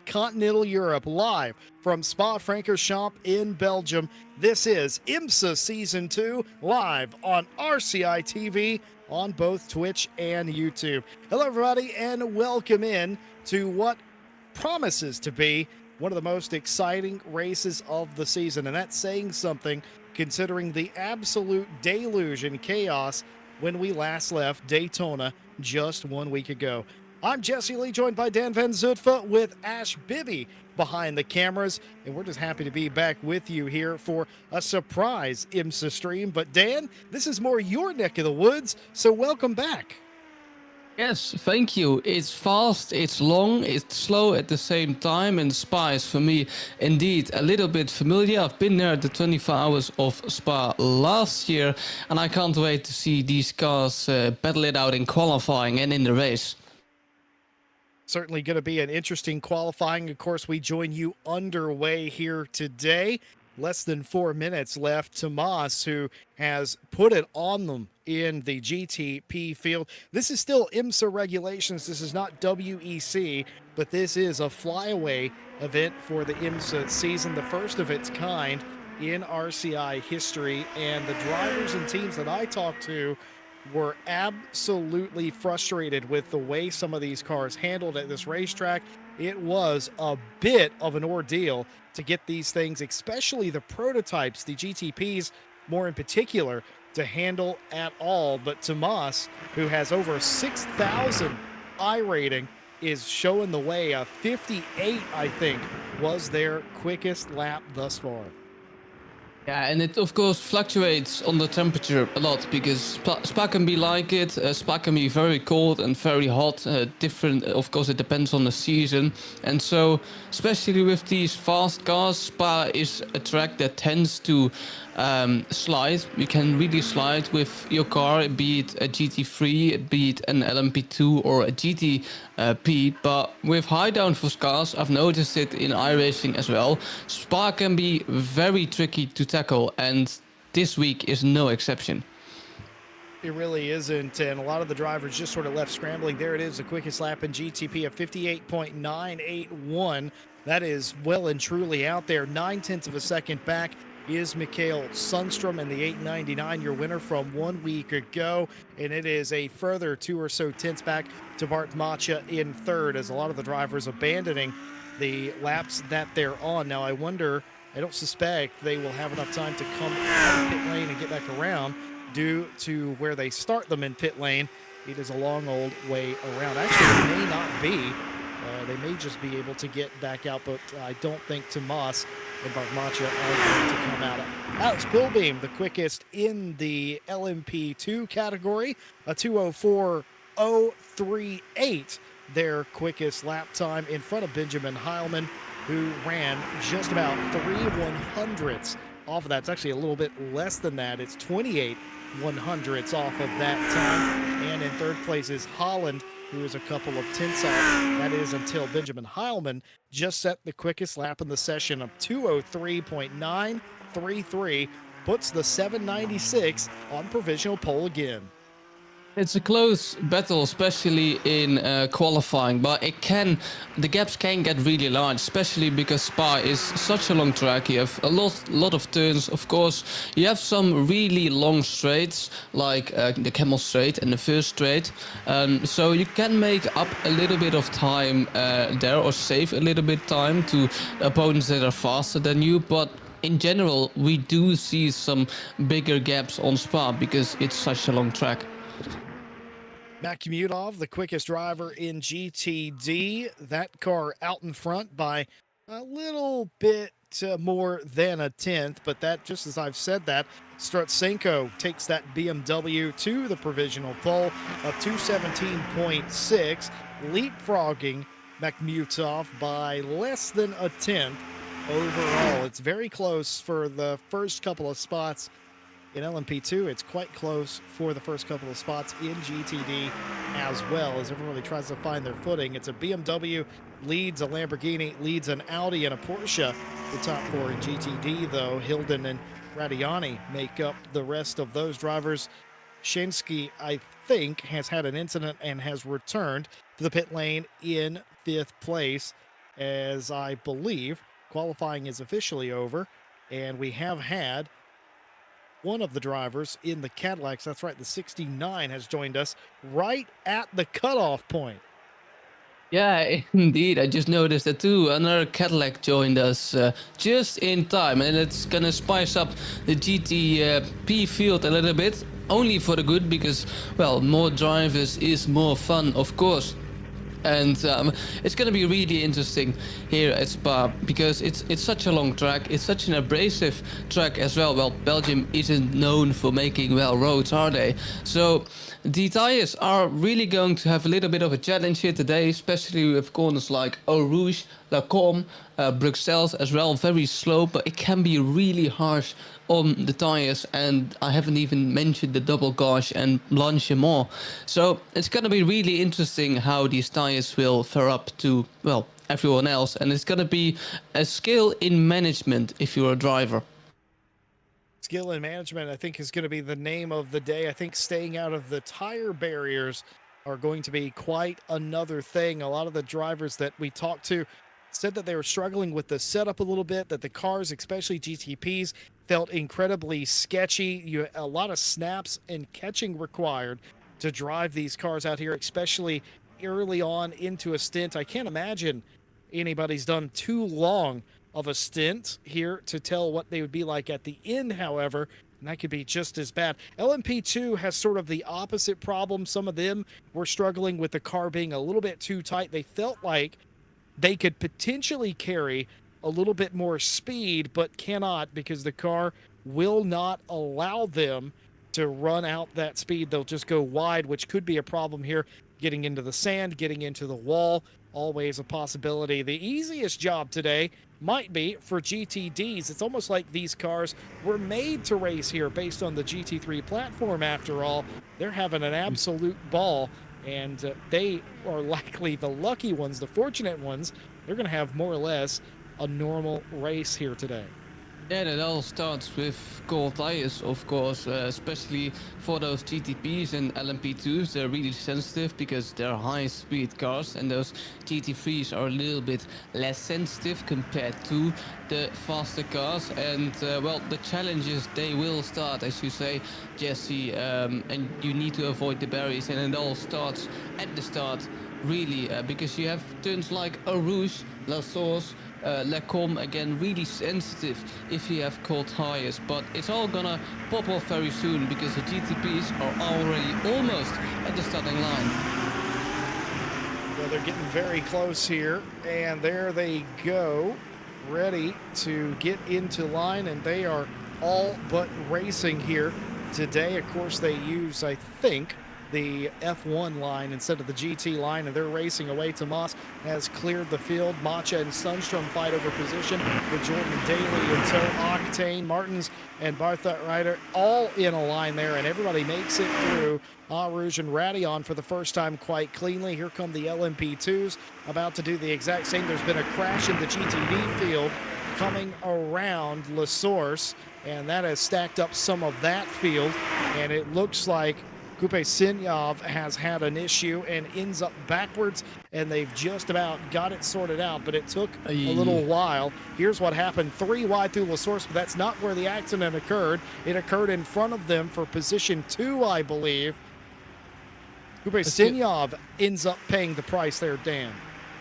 continental Europe, live from Spa-Francorchamps in Belgium. This is IMSA Season 2, live on RCI TV on both Twitch and YouTube. Hello, everybody, and welcome in to what promises to be one of the most exciting races of the season, and that's saying something considering the absolute deluge and chaos when we last left Daytona just 1 week ago. I'm Jesse Lee, joined by Dan Van Zutphen with Ash Bibby behind the cameras, and we're just happy to be back with you here for a surprise IMSA stream. But Dan, this is more your neck of the woods, so welcome back. Yes, thank you. It's fast, it's long, it's slow at the same time, and Spa is for me indeed a little bit familiar. I've been there at the 24 hours of Spa last year, and I can't wait to see these cars battle it out in qualifying and in the race. Certainly going to be an interesting qualifying. Of course, we join you underway here today. Less than 4 minutes left. Tomas, who has put it on them in the GTP field. This is still IMSA regulations. This is not WEC, but this is a flyaway event for the IMSA season, the first of its kind in RCI history. And the drivers and teams that I talked to were absolutely frustrated with the way some of these cars handled at this racetrack. It was a bit of an ordeal to get these things, especially the prototypes, the GTPs more in particular, to handle at all. But Tomas, who has over 6,000 iRating, is showing the way. A 58, I think, was their quickest lap thus far. Yeah, and it of course fluctuates on the temperature a lot because Spa can be like it. Spa can be very cold and very hot. Different, of course, it depends on the season. And so, especially with these fast cars, Spa is a track that tends to slide. You can really slide with your car, be it a GT3, be it an LMP2 or a GTP. But with high downforce cars, I've noticed it in iRacing as well. Spa can be very tricky to tackle, and this week is no exception. It really isn't, and a lot of the drivers just sort of left scrambling. There it is, the quickest lap in GTP of 58.981. That is well and truly out there. 9/10 of a second back is Mikael Sundstrom in the 899, your winner from 1 week ago. And it is a further 2 or so tenths back to Bart Macha in third, as a lot of the drivers abandoning the laps that they're on. Now, I don't suspect they will have enough time to come out of pit lane and get back around due to where they start them in pit lane. It is a long old way around. Actually, it may not be. They may just be able to get back out, but I don't think Tomas and Bartmacha are going to come out. Alex Pilbeam, the quickest in the LMP2 category, a 2:04.038, their quickest lap time in front of Benjamin Heilman, who ran just about 3/100ths off of that. It's actually a little bit less than that. It's 28/100ths off of that time. And in third place is Holland, who is a couple of tenths off. That is until Benjamin Heilman just set the quickest lap in the session of 2:03.933, puts the 796 on provisional pole again. It's a close battle, especially in qualifying, but the gaps can get really large, especially because Spa is such a long track. You have a lot of turns, of course. You have some really long straights, like the Camel Straight and the first straight. So you can make up a little bit of time there, or save a little bit time to opponents that are faster than you. But in general, we do see some bigger gaps on Spa because it's such a long track. Matt Komutov, the quickest driver in GTD. That car out in front by a little bit more than a tenth, but that, just as I've said that, Strutsenko takes that BMW to the provisional pole of 217.6, leapfrogging Makhmutov by less than a tenth overall. It's very close for the first couple of spots in LMP2. It's quite close for the first couple of spots in GTD as well, as everybody tries to find their footing. It's a BMW leads a Lamborghini, leads an Audi and a Porsche. The top four in GTD, though, Hilden and Radiani make up the rest of those drivers. Shinsky, I think, has had an incident and has returned to the pit lane in fifth place. as I believe qualifying is officially over. And we have had one of the drivers in the Cadillacs, that's right, the 69 has joined us right at the cutoff point. Yeah, indeed. I just noticed that too. Another Cadillac joined us just in time, and it's gonna spice up the GTP field a little bit. Only for the good, because, well, more drivers is more fun, of course. And it's going to be really interesting here at Spa, because it's such a long track. It's such an abrasive track as well. Well, Belgium isn't known for making well roads, are they? So the tires are really going to have a little bit of a challenge here today, especially with corners like Eau Rouge, La Combe, Bruxelles as well. Very slow, but it can be really harsh on the tires, and I haven't even mentioned the double gauge and Blanchimont. So it's going to be really interesting how these tires will fare up to, well, everyone else, and it's going to be a skill in management if you're a driver. Skill and management, I think, is going to be the name of the day. I think staying out of the tire barriers are going to be quite another thing. A lot of the drivers that we talked to said that they were struggling with the setup a little bit, that the cars, especially GTPs, felt incredibly sketchy. A lot of snaps and catching required to drive these cars out here, especially early on into a stint. I can't imagine anybody's done too long of a stint here to tell what they would be like at the end, however, and that could be just as bad. LMP2 has sort of the opposite problem. Some of them were struggling with the car being a little bit too tight. They felt like they could potentially carry a little bit more speed, but cannot, because the car will not allow them to run out that speed. They'll just go wide, which could be a problem here. Getting into the sand, getting into the wall, always a possibility. The easiest job today might be for GTDs. It's almost like these cars were made to race here based on the GT3 platform, after all. They're having an absolute ball, and they are likely the lucky ones, the fortunate ones. They're going to have more or less a normal race here today. Yeah, that all starts with cold tires, of course, especially for those GTPs and LMP2s. They're really sensitive because they're high-speed cars, and those GT3s are a little bit less sensitive compared to the faster cars. And, well, the challenges, they will start, as you say, Jesse, and you need to avoid the barriers, and it all starts at the start, really, because you have turns like Eau Rouge, La Source, La Combe, again, really sensitive if you have cold tires, but it's all gonna pop off very soon because the GTPs are already almost at the starting line. Well, they're getting very close here, and there they go, ready to get into line, and they are all but racing here today. Of course, they use, I think, the F1 line instead of the GT line, and they're racing away. Tomas has cleared the field. Macha and Sundstrom fight over position with Jordan Daly and tow. Octane, Martins, and Bartha Ryder all in a line there, and everybody makes it through. Rouge and Radion for the first time quite cleanly. Here come the LMP2s about to do the exact same. There's been a crash in the GTD field coming around La Source, and that has stacked up some of that field, and it looks like Kupe Sinyov has had an issue and ends up backwards, and they've just about got it sorted out, but it took a little while. Here's what happened. 3 wide through La Source, but that's not where the accident occurred. It occurred in front of them for position 2, I believe. Kupe Sinyov ends up paying the price there, Dan.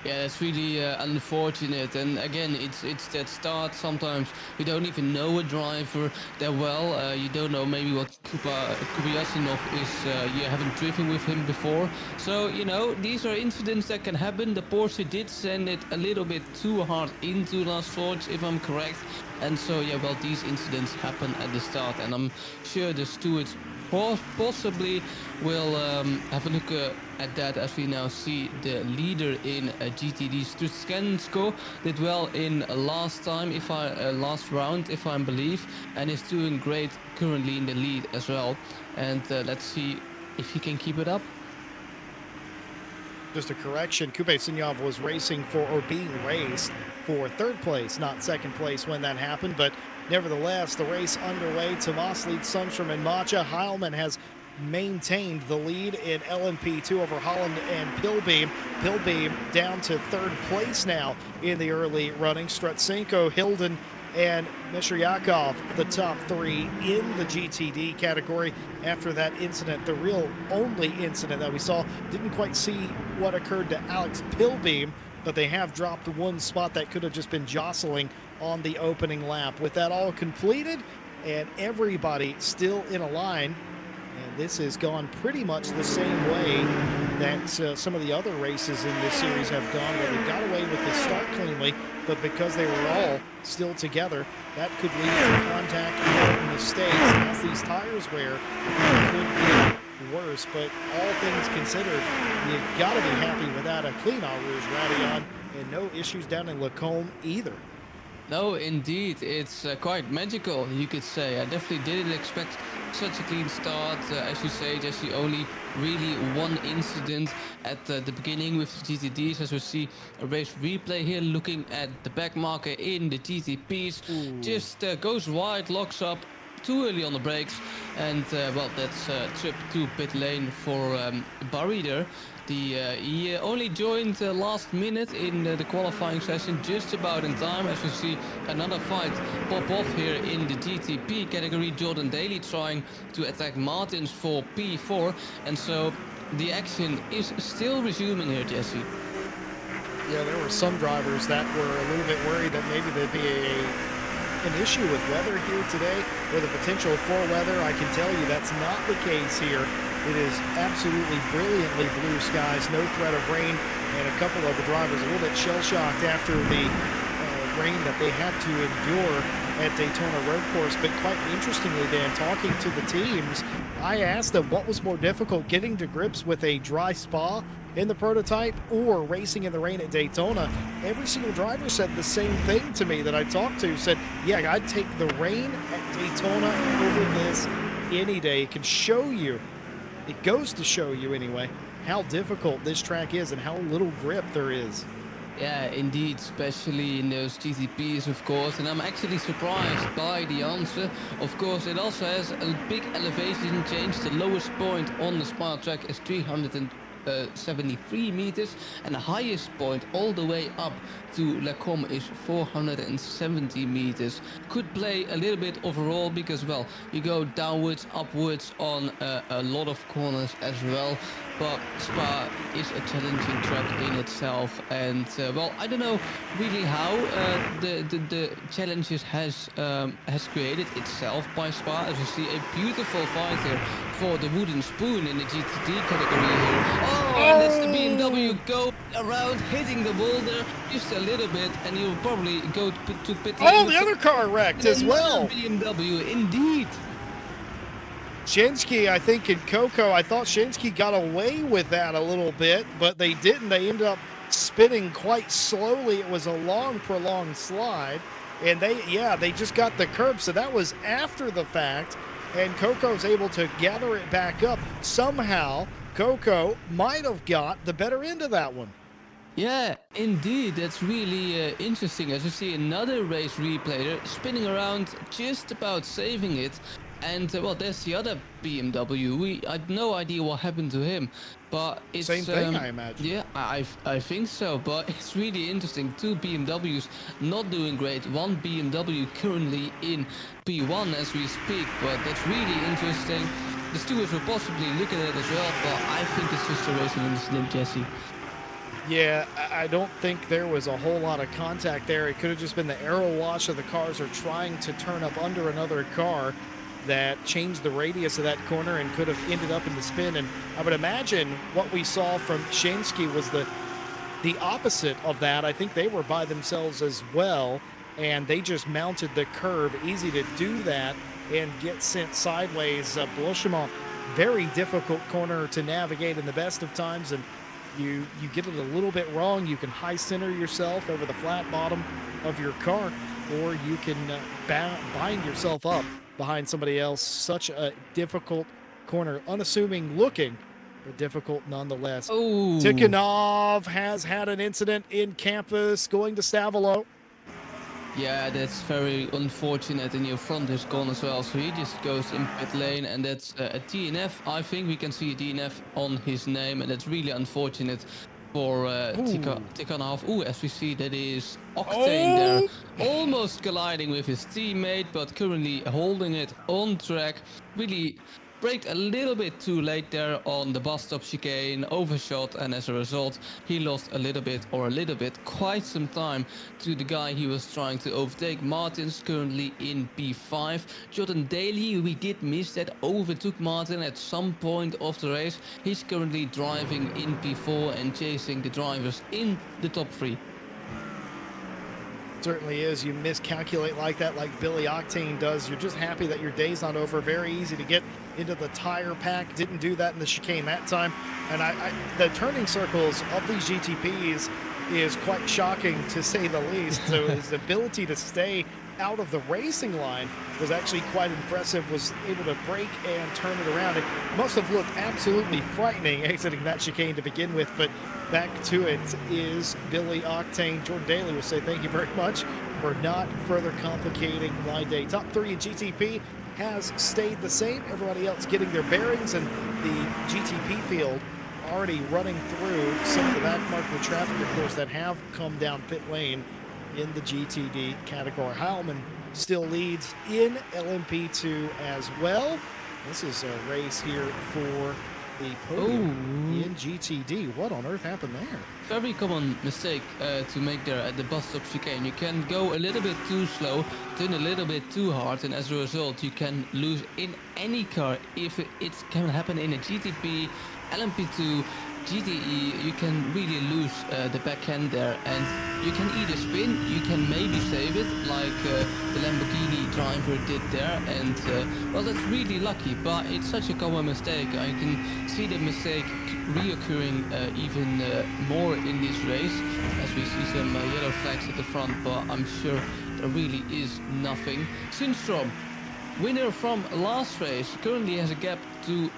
Yeah, it's really unfortunate, and again, it's that start. Sometimes you don't even know a driver that well. You don't know maybe what Kubayasinov is. You haven't driven with him before, so you know these are incidents that can happen. The Porsche did send it a little bit too hard into Last Forge, if I'm correct, and so yeah, well, these incidents happen at the start, and I'm sure the stewards possibly will have a look at that, as we now see the leader in GTD Struskensko did well in last round, if I believe, and is doing great currently in the lead as well. And let's see if he can keep it up. Just a correction, Kupe Sinyov was racing for, or being raced for, 3rd place, not 2nd place when that happened, but nevertheless, the race underway. Tomas leads Sundstrom and Macha. Heilman has maintained the lead in LMP2 over Holland and Pilbeam. Pilbeam down to third place now in the early running. Strutsenko, Hilden, and Mishryakov, the top three in the GTD category after that incident. The real only incident that we saw, didn't quite see what occurred to Alex Pilbeam, but they have dropped one spot that could have just been jostling on the opening lap. With that all completed and everybody still in a line, and this has gone pretty much the same way that some of the other races in this series have gone, where they got away with the start cleanly, but because they were all still together, that could lead to contact or mistakes. As these tires wear, it could get worse, but all things considered, you got to be happy without a clean Eau Rouge Radeon, and no issues down in Lacombe either. No, indeed, it's quite magical, you could say. I definitely didn't expect such a clean start. As you say, Jesse, only really one incident at the beginning with the GTDs, as we see a race replay here, looking at the back marker in the GTPs. Ooh. Just goes wide, locks up too early on the brakes, and well, that's trip to pit lane for Barry there. He only joined last minute in the qualifying session, just about in time, as you see another fight pop off here in the GTP category. Jordan Daly trying to attack Martins for P4, and so the action is still resuming here, Jesse. Yeah, there were some drivers that were a little bit worried that maybe there'd be an issue with weather here today, or the potential for weather. I can tell you that's not the case here. It is absolutely brilliantly blue skies, no threat of rain, and a couple of the drivers a little bit shell-shocked after the rain that they had to endure at Daytona Road Course. But quite interestingly, Dan, talking to the teams, I asked them what was more difficult, getting to grips with a dry Spa in the prototype or racing in the rain at Daytona. Every single driver said the same thing to me that I talked to, said, yeah, I'd take the rain at Daytona over this any day. It can show you, it goes to show you anyway, how difficult this track is and how little grip there is. Yeah, indeed, especially in those GTPs, of course, and I'm actually surprised by the answer. Of course, it also has a big elevation change. The lowest point on the Spa track is 373 meters, and the highest point all the way up to Lacombe is 470 meters. Could play a little bit overall because, well, you go downwards, upwards on a lot of corners as well. But Spa is a challenging track in itself, and well, I don't know really how the challenges has created itself by Spa. As you see, a beautiful fight here for the wooden spoon in the GTD category here. Oh, and that's the BMW go around, hitting the boulder just a little bit, and you'll probably go to pit lane. Oh, the other car wrecked as well. BMW, indeed. Shinsky, I think, and Coco, I thought Shinsky got away with that a little bit, but they didn't. They ended up spinning quite slowly. It was a long, prolonged slide, and they just got the curb, so that was after the fact, and Coco's able to gather it back up. Somehow, Coco might have got the better end of that one. Yeah, indeed, that's really interesting. As you see another race replay there, spinning around, just about saving it. And well, there's the other BMW. I had no idea what happened to him, but it's same thing, I imagine. Yeah, I think so. But it's really interesting. Two BMWs not doing great. One BMW currently in P1 as we speak. But that's really interesting. The stewards will possibly look at it as well. But I think it's just a racing incident, Jesse. Yeah, I don't think there was a whole lot of contact there. It could have just been the aero wash of the cars or trying to turn up under another car that changed the radius of that corner and could have ended up in the spin. And I would imagine what we saw from Shansky was the opposite of that. I think they were by themselves as well, and they just mounted the curb. Easy to do that and get sent sideways. Blochemont, very difficult corner to navigate in the best of times, and you get it a little bit wrong, you can high center yourself over the flat bottom of your car, or you can bind yourself up behind somebody else. Such a difficult corner, unassuming looking, but difficult nonetheless. Oh, Tikhonov has had an incident in campus going to Stavolo. Yeah, that's very unfortunate, and your front is gone as well. So he just goes in pit lane, and that's a DNF. I think we can see a DNF on his name, and that's really unfortunate for Ooh. Tikkanov. Ooh, as we see, that is Octane there, Oh, almost colliding with his teammate, but currently holding it on track. Really braked a little bit too late there on the bus stop chicane, overshot, and as a result, he lost quite some time to the guy he was trying to overtake. Martin's currently in P5. Jordan Daly, we did miss that, overtook Martin at some point of the race. He's currently driving in P4 and chasing the drivers in the top 3. certainly is. You miscalculate like that, like Billy Octane does. You're just happy that your day's not over. Very easy to get into the tire pack. Didn't do that in the chicane that time. And the turning circles of these GTPs is quite shocking, to say the least. So his ability to stay out of the racing line was actually quite impressive. Was able to brake and turn it around. It must have looked absolutely frightening exiting that chicane to begin with, but back to it is Billy Octane. Jordan Daly will say thank you very much for not further complicating my day. Top 3 in GTP has stayed the same. Everybody else getting their bearings, and the GTP field already running through some of the back marker traffic, of course, that have come down pit lane in the GTD category. Heilman still leads in LMP2 as well. This is a race here for the podium in GTD. What on earth happened there? Very common mistake to make there at the bus stop chicane. You can go a little bit too slow, turn a little bit too hard, and as a result you can lose in any car. If it can happen in a GTP, LMP2, GTE, you can really lose the back end there, and you can either spin, you can maybe save it like the Lamborghini driver did there, and well, that's really lucky, but it's such a common mistake. I can see the mistake reoccurring even more in this race, as we see some yellow flags at the front, but I'm sure there really is nothing. Sundstrom, winner from last race, currently has a gap to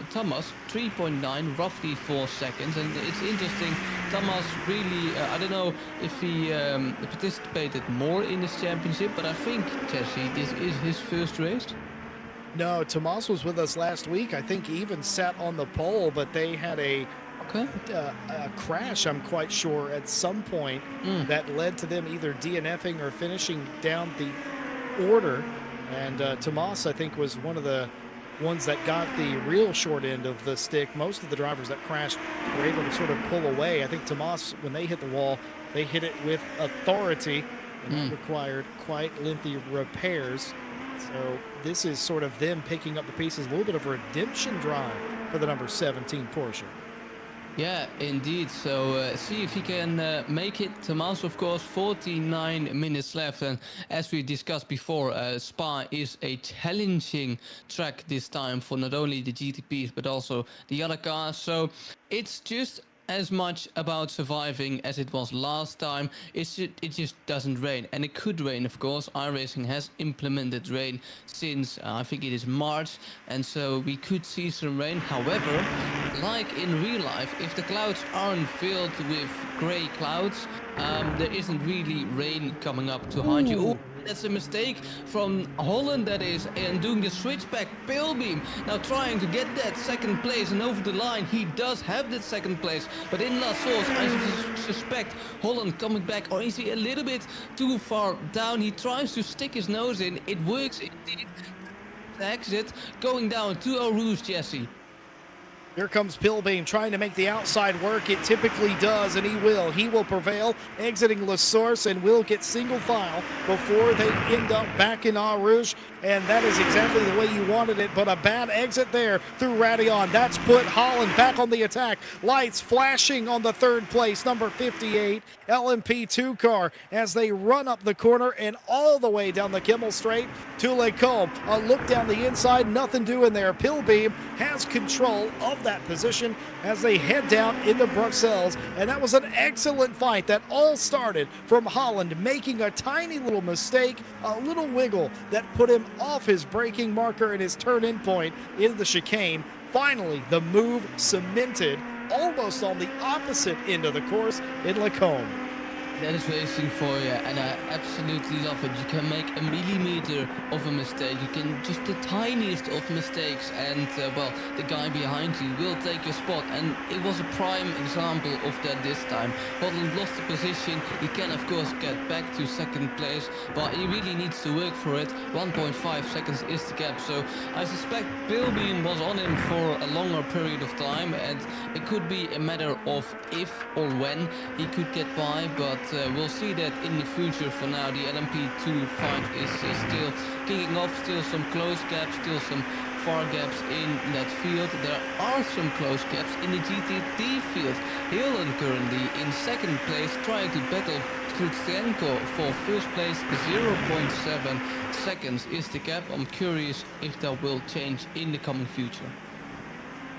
Thomas, 3.9, roughly 4 seconds. And it's interesting, Thomas really, I don't know if he participated more in this championship, but I think, Jesse, this is his first race. No, Tomas was with us last week. I think he even sat on the pole, but they had a crash, I'm quite sure, at some point that led to them either DNFing or finishing down the order. And Tomas, I think, was one of the ones that got the real short end of the stick. Most of the drivers that crashed were able to sort of pull away. I think Tomas, when they hit the wall, they hit it with authority, and that required quite lengthy repairs. So this is sort of them picking up the pieces, a little bit of a redemption drive for the number 17 Porsche. Yeah, indeed. So see if he can make it. Tomas, of course, 49 minutes left. And as we discussed before, Spa is a challenging track this time for not only the GTPs, but also the other cars. So it's just as much about surviving as it was last time. It just doesn't rain, and it could rain, of course. iRacing has implemented rain since I think it is March, and so we could see some rain. However, like in real life, if the clouds aren't filled with gray clouds, there isn't really rain coming up to hide you. Ooh, that's a mistake from Holland, that is, and doing the switchback Pilbeam. Now trying to get that second place and over the line. He does have that second place, but in La Source, I suspect Holland coming back, or is he a little bit too far down? He tries to stick his nose in. It works indeed. Exit, going down to Eau Rouge, Jesse. Here comes Pilbeam trying to make the outside work. It typically does, and he will. He will prevail, exiting La Source, and will get single file before they end up back in Eau Rouge. And that is exactly the way you wanted it, but a bad exit there through Radion. That's put Holland back on the attack. Lights flashing on the third place, number 58, LMP2 car, as they run up the corner and all the way down the Kimmel Straight to Lacombe. A look down the inside, nothing doing there. Pilbeam has control of that position as they head down into Bruxelles, and that was an excellent fight that all started from Holland making a tiny little mistake, a little wiggle that put him off his braking marker and his turn-in point in the chicane. Finally, the move cemented almost on the opposite end of the course in Lacombe. That is racing for you, and I absolutely love it. You can make a millimeter of a mistake. You can just the tiniest of mistakes, and well, the guy behind you will take your spot. And it was a prime example of that this time. Holland lost the position. He can of course get back to second place, but he really needs to work for it. 1.5 seconds is the gap, so I suspect Bilbeam was on him for a longer period of time, and it could be a matter of if or when he could get by, but we'll see that in the future. For now, the LMP2 fight is still kicking off, still some close gaps, still some far gaps in that field. There are some close gaps in the GTD field. Hilden currently in second place, trying to battle Trutsenko for first place. 0.7 seconds is the gap. I'm curious if that will change in the coming future.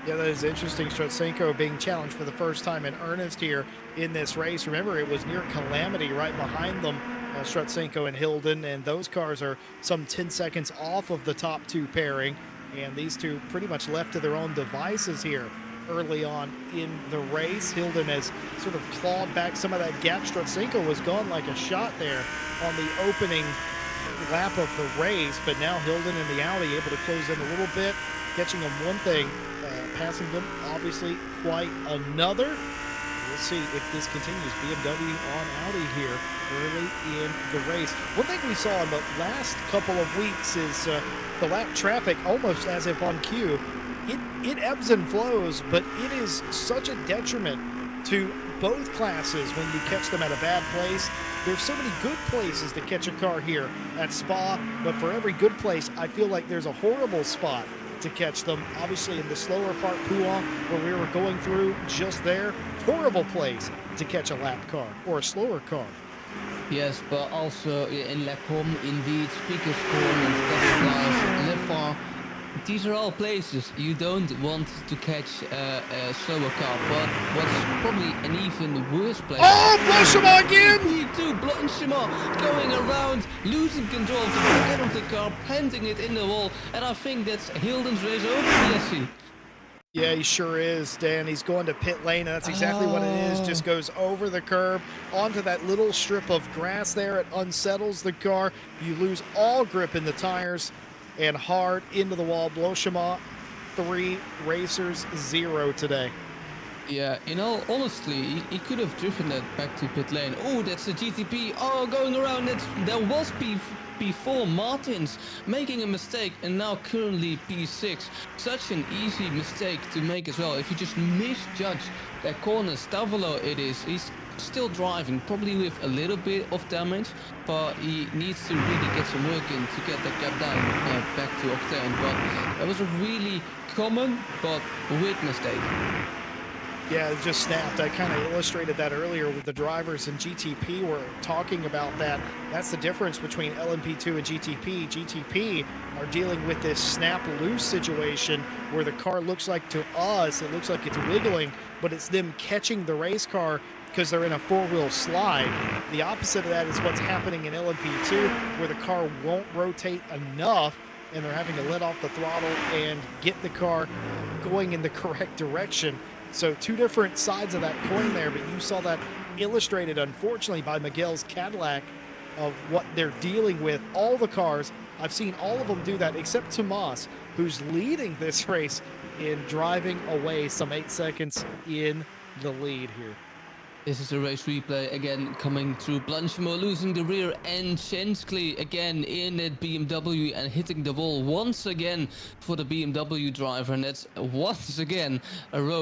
Yeah, that is interesting. Strutsenko being challenged for the first time in earnest here in this race. Remember, it was near calamity right behind them, Strutsenko and Hilden, and those cars are some 10 seconds off of the top two pairing, and these two pretty much left to their own devices here early on in the race. Hilden has sort of clawed back some of that gap. Strutsenko was gone like a shot there on the opening lap of the race, but now Hilden in the Audi able to close in a little bit, catching them one thing, passing them obviously quite another. We'll see if this continues. BMW on Audi here early in the race. One thing we saw in the last couple of weeks is the lap traffic almost as if on cue. It ebbs and flows, but it is such a detriment to both classes when you catch them at a bad place. There's so many good places to catch a car here at Spa, but for every good place, I feel like there's a horrible spot to catch them. Obviously in the slower part, Pouin, where we were going through just there, horrible place to catch a lap car or a slower car. Yes, but also in La Com, indeed, Speaker's Corner, Stadsplatz, Le Phare. These are all places you don't want to catch a slower car, but what's probably an even worse place... Oh, Blanchimont again! P2, Blanchimont going around, losing control of the back end of the car, planting it in the wall, and I think that's Hilden's race over, Jesse. Yeah, he sure is, Dan. He's going to pit lane, and that's exactly what it is. Just goes over the curb onto that little strip of grass there. It unsettles the car. You lose all grip in the tires and hard into the wall. Blanchimont 3, Racers 0 today. Yeah, in all honestly, he could have driven that back to pit lane. Oh, that's the GTP. Oh, going around. That was P4 Martins making a mistake, and now currently P6. Such an easy mistake to make as well. If you just misjudge that corner, Stavolo it is. He's still driving, probably with a little bit of damage, but he needs to really get some work in to get that gap down back to Octane. But that was a really common but weird mistake. Yeah, it just snapped. I kind of illustrated that earlier with the drivers in GTP. We're talking about that. That's the difference between LMP2 and GTP. GTP are dealing with this snap loose situation where the car looks like, to us, it looks like it's wiggling, but it's them catching the race car because they're in a four-wheel slide. The opposite of that is what's happening in LMP2, where the car won't rotate enough and they're having to let off the throttle and get the car going in the correct direction. So two different sides of that coin there, but you saw that illustrated, unfortunately, by Miguel's Cadillac of what they're dealing with. All the cars, I've seen all of them do that, except Tomas, who's leading this race in driving away some 8 seconds in the lead here. This is a race replay again coming through. Blanchimont losing the rear end. Shensley again in at BMW and hitting the wall once again for the BMW driver. And that's once again a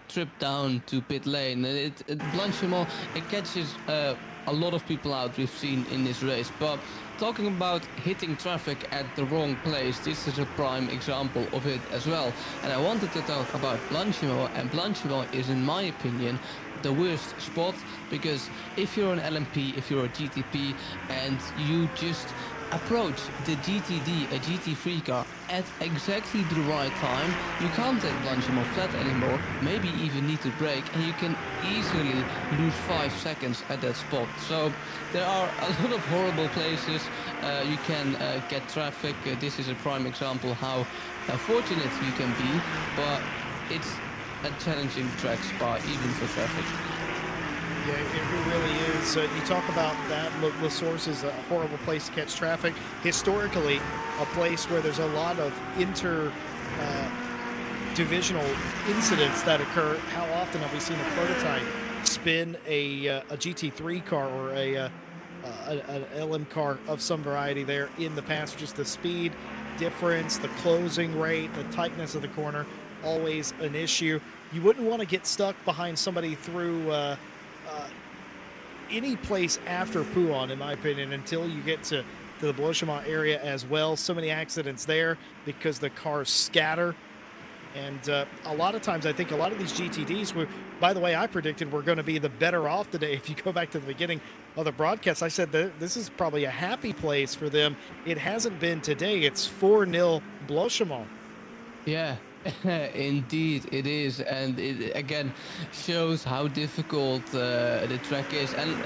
trip down to pit lane. Blanchimont, it catches a lot of people out we've seen in this race. But talking about hitting traffic at the wrong place, this is a prime example of it as well. And I wanted to talk about Blanchimont, and Blanchimont is, in my opinion, the worst spot, because if you're an LMP, if you're a GTP, and you just approach the GTD, a GT3 car, at exactly the right time, you can't take Blanchimont flat anymore, maybe even need to brake, and you can easily lose 5 seconds at that spot. So there are a lot of horrible places you can get traffic. This is a prime example how fortunate you can be, but it's a challenging track spot even for traffic. Yeah, it really is. You talk about that. La Source is a horrible place to catch traffic. Historically, a place where there's a lot of divisional incidents that occur. How often have we seen a prototype spin a GT3 car or an LM car of some variety there in the past? Just the speed difference, the closing rate, the tightness of the corner, always an issue. You wouldn't want to get stuck behind somebody through any place after Puan, in my opinion, until you get to the Blochemont area as well. So many accidents there because the cars scatter. And a lot of times, I think a lot of these GTDs were, by the way, I predicted we're going to be the better off today. If you go back to the beginning of the broadcast, I said that this is probably a happy place for them. It hasn't been today. It's 4-0 Blochemont. Yeah, indeed it is, and it again shows how difficult the track is. And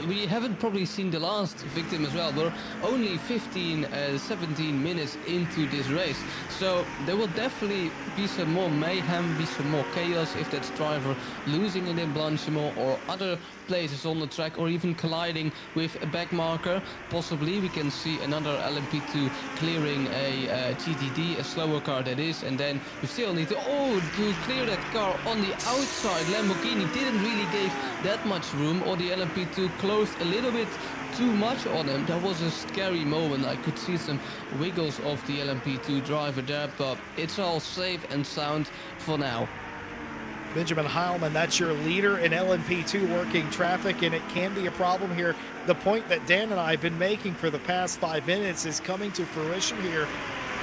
we haven't probably seen the last victim as well. We're only 17 minutes into this race, so there will definitely be some more mayhem, be some more chaos if that's driver losing it in Blanchimont or other places on the track, or even colliding with a back marker. Possibly we can see another LMP2 clearing a GTD, a slower car that is, and then we still need to clear that car on the outside. Lamborghini didn't really give that much room, or the LMP2 closed a little bit too much on him. That was a scary moment. I could see some wiggles of the LMP2 driver there, but it's all safe and sound for now. Benjamin Heilman, that's your leader in LMP2 working traffic, and it can be a problem here. The point that Dan and I have been making for the past 5 minutes is coming to fruition here.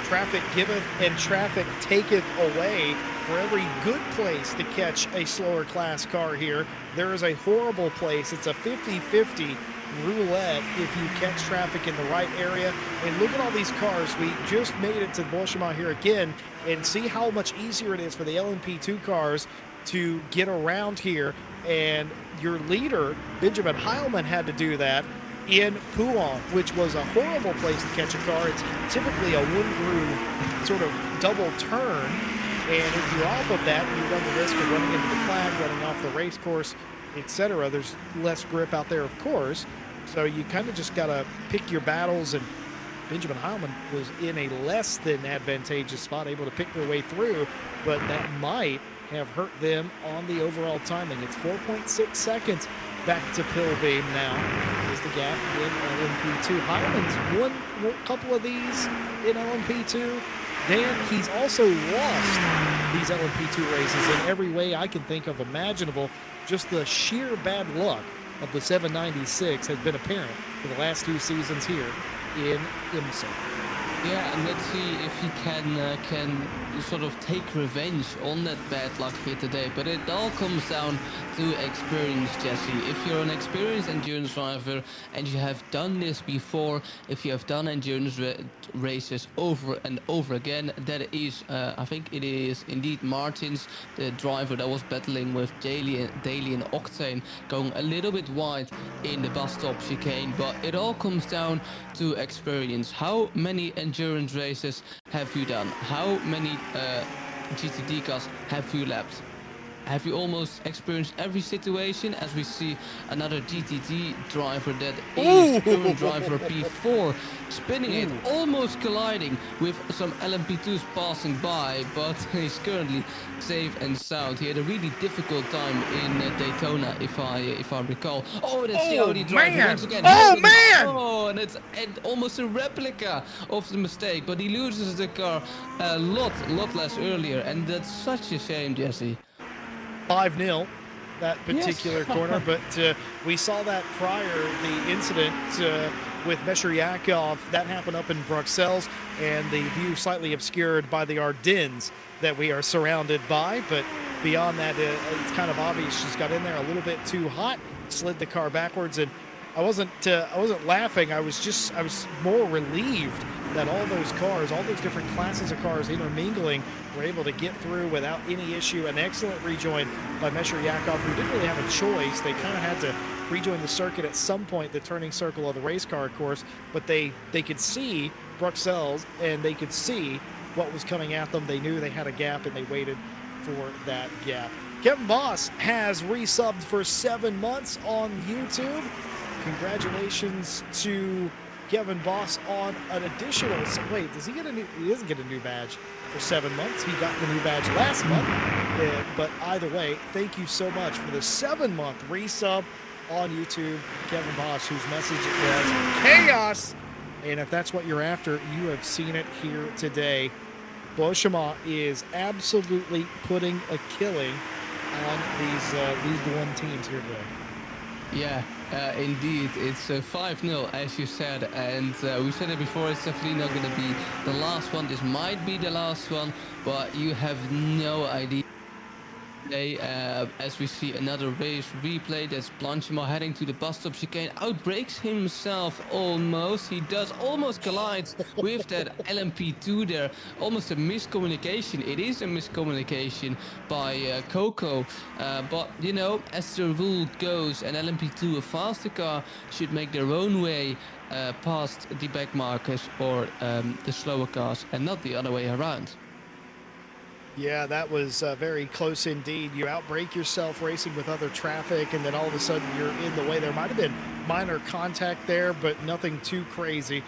Traffic giveth and traffic taketh away. For every good place to catch a slower class car here, there is a horrible place. It's a 50-50 roulette if you catch traffic in the right area. And look at all these cars. We just made it to Blochemont here again, and see how much easier it is for the LMP2 cars to get around here. And your leader, Benjamin Heilman, had to do that in Puan, which was a horrible place to catch a car. It's typically a one-groove sort of double turn, and if you're off of that, you run the risk of running into the flag, running off the race course, etc. There's less grip out there, of course, so you kind of just got to pick your battles, and Benjamin Heilman was in a less than advantageous spot, able to pick their way through, but that might have hurt them on the overall timing. It's 4.6 seconds back to Pilbeam now is the gap in LMP2. Heilman's won a couple of these in LMP2. Dan, he's also lost these LMP2 races in every way I can think of imaginable. Just the sheer bad luck of the 796 has been apparent for the last 2 seasons here in IMSA. Yeah, and let's see if he can sort of take revenge on that bad luck here today. But it all comes down to experience, Jesse. If you're an experienced endurance driver and you have done this before, if you have done endurance races over and over again, that is, I think it is indeed Martins, the driver that was battling with Daly and Octane, going a little bit wide in the bus stop chicane. But it all comes down to experience. How many endurance races have you done? How many GTD cars have you lapped? Have you almost experienced every situation, as we see another GTD driver that is current driver P4 spinning it, almost colliding with some LMP2s passing by, but he's currently safe and sound. He had a really difficult time in Daytona, if I recall. Oh, that's the Audi driver once again. Oh, and it's almost a replica of the mistake, but he loses the car a lot less earlier, and that's such a shame, Jesse. 5-0 that particular corner, but we saw that prior, the incident with Mesheryakov. That happened up in Bruxelles, and the view slightly obscured by the Ardennes that we are surrounded by. But beyond that, it's kind of obvious she's got in there a little bit too hot, slid the car backwards, and I wasn't laughing. I was more relieved that all those cars, all those different classes of cars intermingling, were able to get through without any issue. An excellent rejoin by Mesheryakov, who didn't really have a choice. They kind of had to rejoin the circuit at some point, the turning circle of the race car, of course, but they could see Bruxelles, and they could see what was coming at them. They knew they had a gap, and they waited for that gap. Kevin Boss has resubbed for 7 months on YouTube. Congratulations to Kevin Boss on an additional. Wait, does he get a new? He doesn't get a new badge for 7 months. He got the new badge last month. But either way, thank you so much for the 7-month resub on YouTube, Kevin Boss, whose message was chaos. And if that's what you're after, you have seen it here today. Beauchemin is absolutely putting a killing on these League One teams here today. Yeah, indeed. It's 5-0, as you said. And we said it before, it's definitely not going to be the last one. This might be the last one, but you have no idea. As we see another race replay, that's Blanchimont heading to the bus stop chicane, outbrakes himself almost. He does almost collide with that LMP2 there. Almost a miscommunication. It is a miscommunication by Coco. But, you know, as the rule goes, an LMP2, a faster car, should make their own way past the back markers or the slower cars and not the other way around. Yeah, that was very close indeed. You outbrake yourself racing with other traffic, and then all of a sudden you're in the way. There might have been minor contact there, but nothing too crazy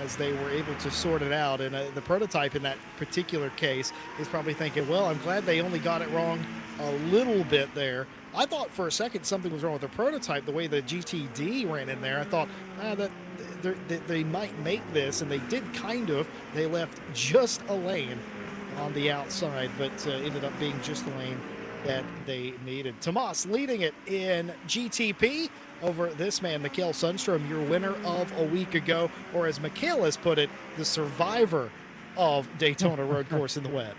as they were able to sort it out. And the prototype in that particular case is probably thinking, well, I'm glad they only got it wrong a little bit there. I thought for a second something was wrong with the prototype, the way the GTD ran in there. I thought that they might make this, and they did kind of. They left just a lane on the outside, but ended up being just the lane that they needed. Tomas leading it in GTP over this man, Mikael Sundstrom, your winner of a week ago, or as Mikael has put it, the survivor of Daytona Road Course in the wet.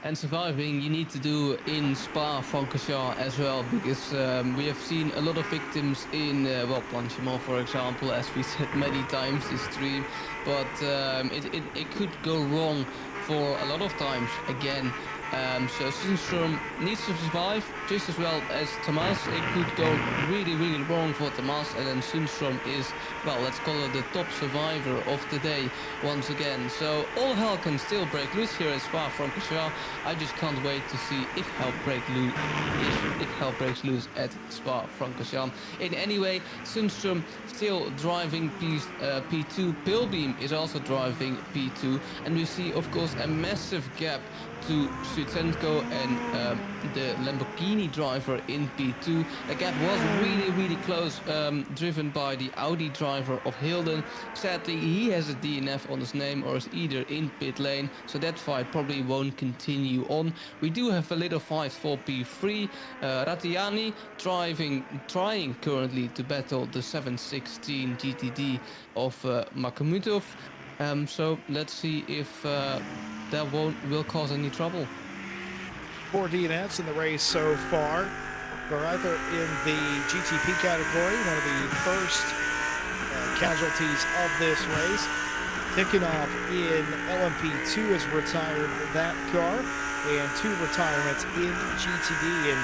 And surviving you need to do in Spa-Francorchamps as well, because we have seen a lot of victims in, well, Blanchimont, for example, as we said many times this stream, but it could go wrong for a lot of times again. So Sundstrom needs to survive just as well as Tomas. It could go really, really wrong for Tomas, and then Sundstrom is, well, let's call it the top survivor of the day once again. So all hell can still break loose here at Spa-Francorchamps. I just can't wait to see if hell breaks loose at Spa-Francorchamps. In any way, Sundstrom still driving P2. Pilbeam is also driving P2, and we see, of course, a massive gap to Sutsenko and the Lamborghini driver in P2. The gap was really, really close, driven by the Audi driver of Hilden. Sadly, he has a DNF on his name or is either in pit lane, so that fight probably won't continue on. We do have a little fight for P3. Ratiani trying currently to battle the 716 GTD of Makamutov. So let's see if that will cause any trouble. 4 DNFs in the race so far. Bereither in the GTP category, one of the first casualties of this race. Kicking off in LMP2 has retired that car, and 2 retirements in GTD. And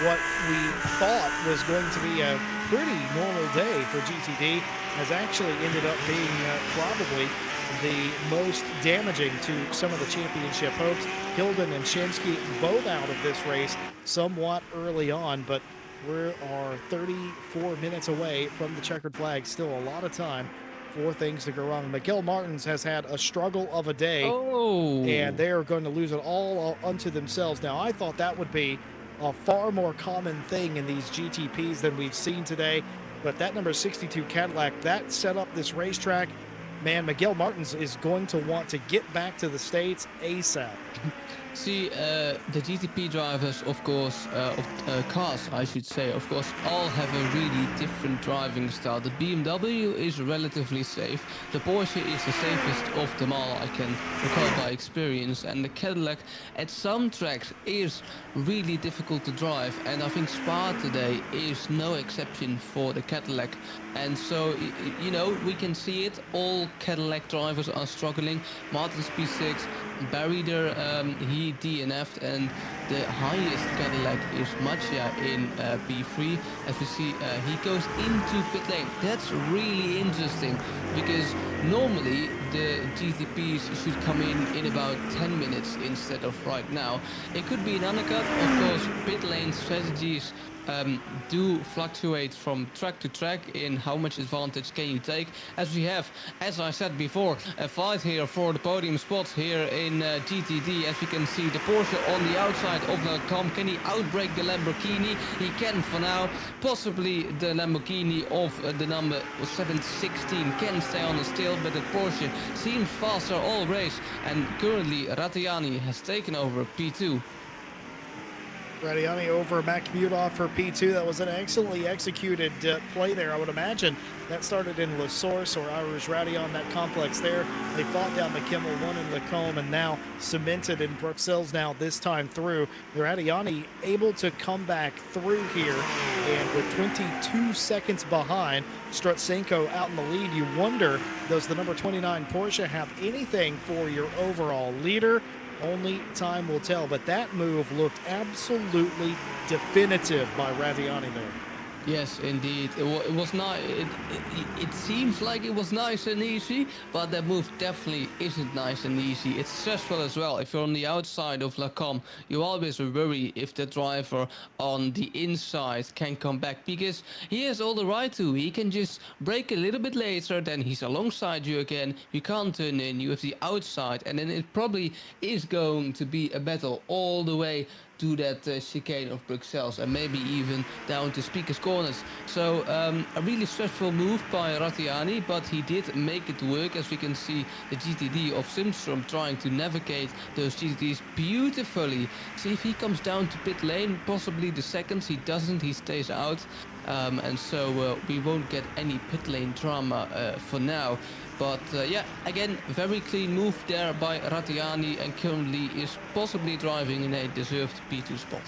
what we thought was going to be a pretty normal day for GTD has actually ended up being probably the most damaging to some of the championship hopes. Hilden and Shinsky both out of this race somewhat early on, but we are 34 minutes away from the checkered flag. Still a lot of time for things to go wrong. Miguel Martins has had a struggle of a day, and they are going to lose it all unto themselves. Now, I thought that would be a far more common thing in these GTPs than we've seen today, but that number 62 Cadillac, that set up this racetrack. Man, Miguel Martins is going to want to get back to the States ASAP. See, the GTP drivers, of course, cars, I should say, of course, all have a really different driving style. The BMW is relatively safe. The Porsche is the safest of them all, I can recall by experience. And the Cadillac, at some tracks, is really difficult to drive. And I think Spa today is no exception for the Cadillac. And so, you know, we can see it. All Cadillac drivers are struggling. Martins P6, barrier he DNF'd, and the highest Cadillac is Macia in P3. As we see, he goes into pit lane. That's really interesting because normally the GTPs should come in about 10 minutes instead of right now. It could be an undercut. Of course, pit lane strategies do fluctuate from track to track in how much advantage can you take, as we have, as I said before, a fight here for the podium spot here in GTD. As we can see, the Porsche on the outside of the Lecom. Can he outbrake the Lamborghini? He can for now. Possibly the Lamborghini of the number 716 can stay on the still, but the Porsche seems faster all race, and currently Rattiani has taken over P2. Rattiani over Mac Butoff for P2. That was an excellently executed play there. I would imagine that started in La Source or Irish Ratty on that complex there. They fought down the Kimmel, one in Lacombe, and now cemented in Bruxelles now this time through. Rattiani able to come back through here, and with 22 seconds behind, Strutsenko out in the lead. You wonder, does the number 29 Porsche have anything for your overall leader? Only time will tell, but that move looked absolutely definitive by Rattiani there. Yes, indeed. It was not. It seems like it was nice and easy, but that move definitely isn't nice and easy. It's stressful as well. If you're on the outside of Lacombe, you always worry if the driver on the inside can come back, because he has all the right to. He can just brake a little bit later, then he's alongside you again. You can't turn in. You have the outside, and then it probably is going to be a battle all the way to that chicane of Bruxelles, and maybe even down to Speaker's Corners. So a really stressful move by Rattiani, but he did make it work. As we can see, the GTD of Simstrom trying to navigate those GTDs beautifully. See if he comes down to pit lane, possibly the seconds. He doesn't, he stays out. And so we won't get any pit lane drama for now. But yeah, again, very clean move there by Rattiani, and currently is possibly driving in a deserved P2 spot.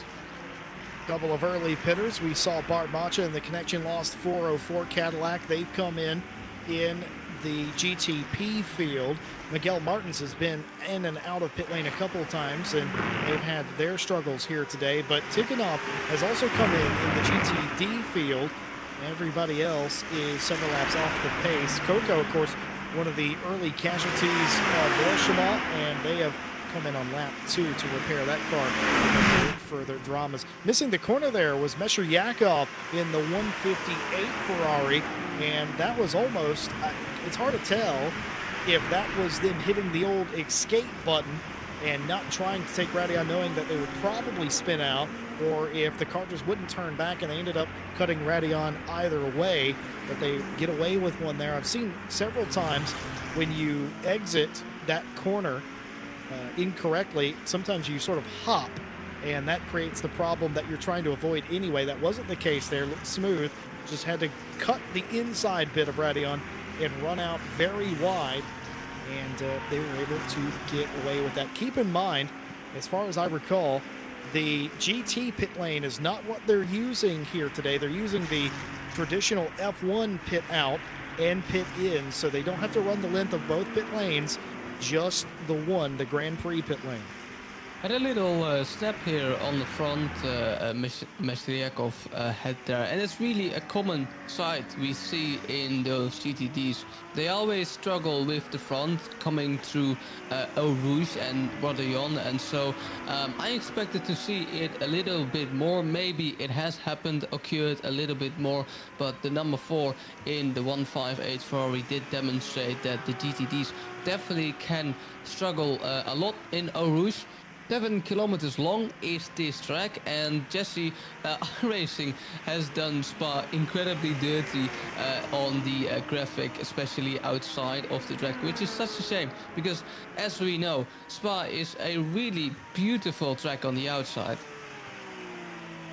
Couple of early pitters. We saw Bart Macha in the connection lost 404 Cadillac. They've come in the GTP field. Miguel Martins has been in and out of pit lane a couple of times, and they've had their struggles here today. But Tikhonov has also come in the GTD field. Everybody else is several laps off the pace. Coco, of course, one of the early casualties of Borshama, and they have come in on lap 2 to repair that car. Further dramas. Missing the corner there was Mesher Yakov in the 158 Ferrari, and that was almost, it's hard to tell if that was them hitting the old escape button and not trying to take Rattiani, knowing that they would probably spin out, or if the car just wouldn't turn back and they ended up cutting Rattiani either way, but they get away with one there. I've seen several times when you exit that corner incorrectly, sometimes you sort of hop, and that creates the problem that you're trying to avoid anyway. That wasn't the case there. Looked smooth. Just had to cut the inside bit of Rattiani and run out very wide, and they were able to get away with that. Keep in mind, as far as I recall, the GT pit lane is not what they're using here today. They're using the traditional F1 pit out and pit in, so they don't have to run the length of both pit lanes, just the one, the Grand Prix pit lane. Had a little step here on the front, Meshtryakov had there, and it's really a common sight we see in those GTDs. They always struggle with the front coming through Eau Rouge and Rodillon, and so I expected to see it a little bit more. Maybe it has occurred a little bit more, but the number 4 in the 158 Ferrari did demonstrate that the GTDs definitely can struggle a lot in Eau Rouge. 7 kilometers long is this track, and Jesse iRacing has done Spa incredibly dirty on the graphic, especially outside of the track, which is such a shame because, as we know, Spa is a really beautiful track on the outside.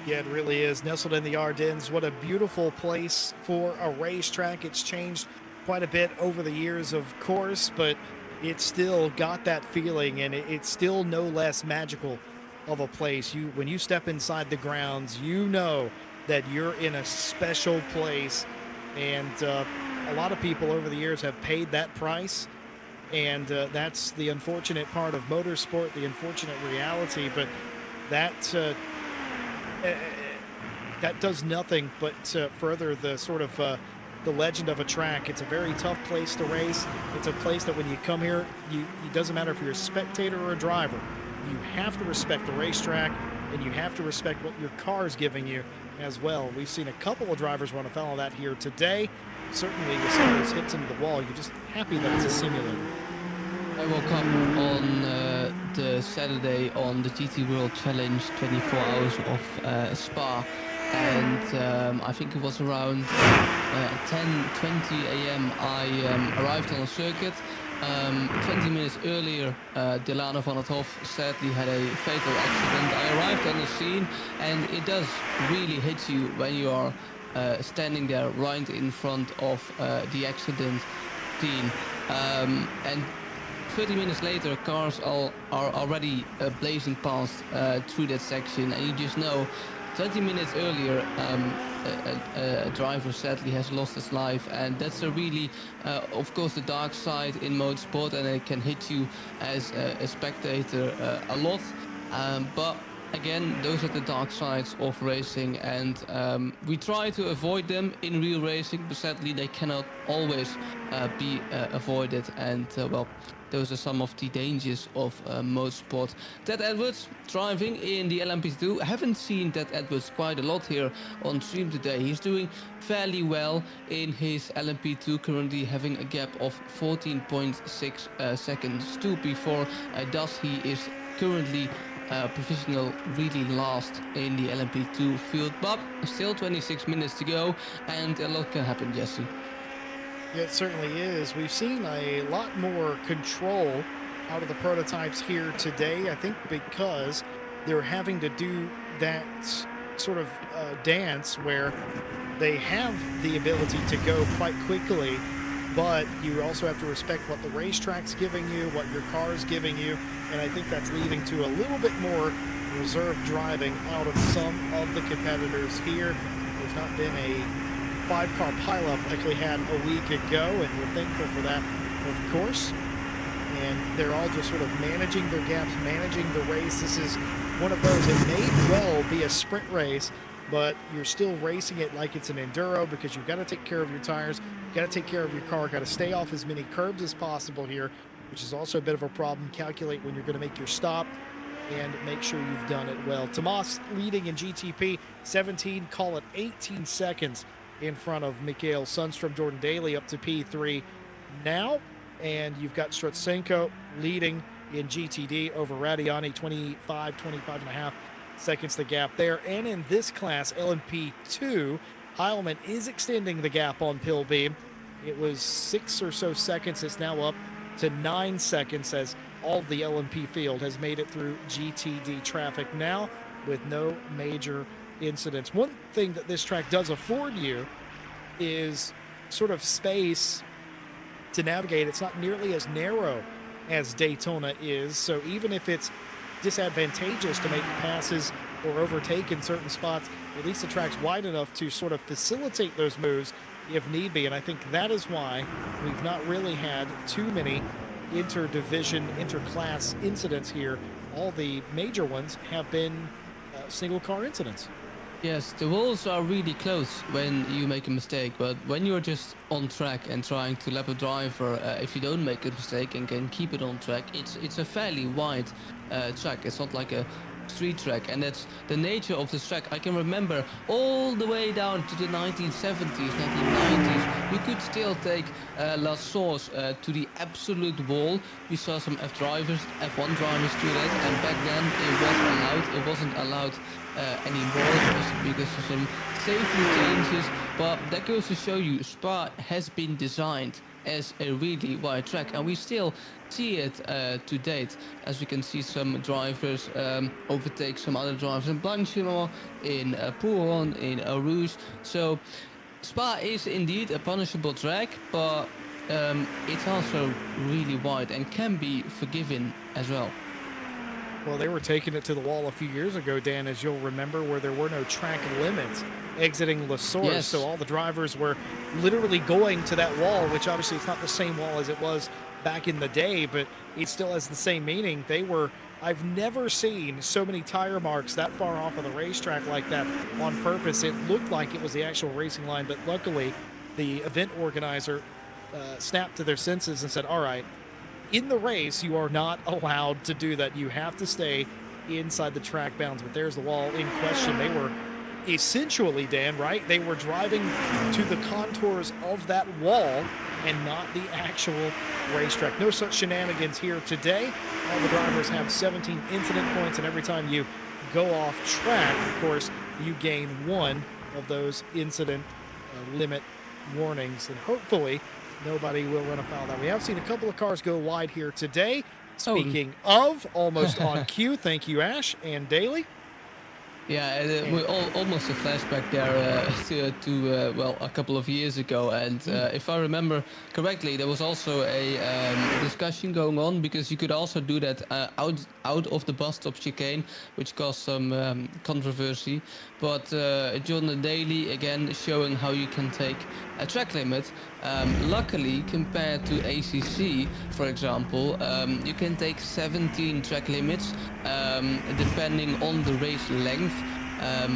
Yeah, it really is. Nestled in the Ardennes. What a beautiful place for a racetrack. It's changed quite a bit over the years, of course, but it's still got that feeling, and it's still no less magical of a place. When you step inside the grounds, you know that you're in a special place, and a lot of people over the years have paid that price, And that's the unfortunate part of motorsport, the unfortunate reality. But that eh, that does nothing but further the sort of the legend of a track. It's a very tough place to race. It's a place that when you come here, it doesn't matter if you're a spectator or a driver. You have to respect the racetrack, and you have to respect what your car is giving you as well. We've seen a couple of drivers run afoul of that here today. Certainly, with some of those hits into the wall, you're just happy that it's a simulator. I woke up on the Saturday on the GT World Challenge 24 hours of Spa, and I think it was around 10:20 a.m. I arrived on the circuit. 20 minutes earlier, Delano van het Hof sadly had a fatal accident. I arrived on the scene, and it does really hit you when you are standing there right in front of the accident scene. And 30 minutes later, cars are already blazing past through that section, and you just know 20 minutes earlier a driver sadly has lost his life, and that's a really of course the dark side in motorsport, and it can hit you as a spectator a lot, but again, those are the dark sides of racing, and we try to avoid them in real racing, but sadly they cannot always be avoided, and well, those are some of the dangers of motorsport. Ted Edwards driving in the LMP2. Haven't seen Ted Edwards quite a lot here on stream today. He's doing fairly well in his LMP2, currently having a gap of 14.6 seconds to P4. Thus he is currently provisional really last in the LMP2 field, but still 26 minutes to go, and a lot can happen, Jesse. It certainly is. We've seen a lot more control out of the prototypes here today, I think because they're having to do that sort of dance where they have the ability to go quite quickly, but you also have to respect what the racetrack's giving you, what your car is giving you, and I think that's leading to a little bit more reserve driving out of some of the competitors here. There's not been a 5-car pileup like we had a week ago, and we're thankful for that, of course. And they're all just sort of managing their gaps, managing the race. This is one of those, it may well be a sprint race, but you're still racing it like it's an enduro, because you've got to take care of your tires, you've got to take care of your car, got to stay off as many curbs as possible here, which is also a bit of a problem. Calculate when you're going to make your stop and make sure you've done it well. Tomas leading in GTP, 17, call it 18 seconds in front of Mikhail Sundstrom. Jordan Daly up to P3 now, and you've got Strutsenko leading in GTD over Radiani, 25 and a half seconds the gap there. And in this class, LMP2, Heilman is extending the gap on Pilbeam. It was 6 or so seconds. It's now up to 9 seconds as all the LMP field has made it through GTD traffic now with no major incidents. One thing that this track does afford you is sort of space to navigate. It's not nearly as narrow as Daytona is, so even if it's disadvantageous to make passes or overtake in certain spots, at least the track's wide enough to sort of facilitate those moves if need be, and I think that is why we've not really had too many interdivision, interclass incidents here. All the major ones have been single car incidents. Yes, the walls are really close when you make a mistake, but when you're just on track and trying to lap a driver, if you don't make a mistake and can keep it on track, it's a fairly wide track. It's not like a street track, and that's the nature of this track. I can remember all the way down to the 1970s, 1990s, you could still take La Source to the absolute wall. We saw some F1 drivers do that, and back then it was allowed. It wasn't allowed anymore because of some safety changes, but that goes to show you Spa has been designed as a really wide track, and we still see it to date, as we can see some drivers overtake some other drivers in Blanchimont, in Pouron, in Rouge. So Spa is indeed a punishable track, but it's also really wide and can be forgiven as well. Well, they were taking it to the wall a few years ago, Dan, as you'll remember, where there were no track limits exiting La Source. Yes. So all the drivers were literally going to that wall, which obviously it's not the same wall as it was back in the day, but it still has the same meaning. I've never seen so many tire marks that far off of the racetrack like that on purpose. It looked like it was the actual racing line, but luckily the event organizer snapped to their senses and said, all right, in the race, you are not allowed to do that. You have to stay inside the track bounds. But there's the wall in question. They were essentially, Dan, right? They were driving to the contours of that wall and not the actual racetrack. No such shenanigans here today. All the drivers have 17 incident points, and every time you go off track, of course, you gain one of those incident limit warnings, and hopefully nobody will run afoul of that. We have seen a couple of cars go wide here today. Speaking of, almost on cue, thank you, Ash and Daly. Yeah, we're almost a flashback there to well, a couple of years ago. And if I remember correctly, there was also a discussion going on, because you could also do that out of the bus stop chicane, which caused some controversy. But Jordan Daly, again, showing how you can take a track limit. Luckily, compared to ACC, for example, you can take 17 track limits, depending on the race length.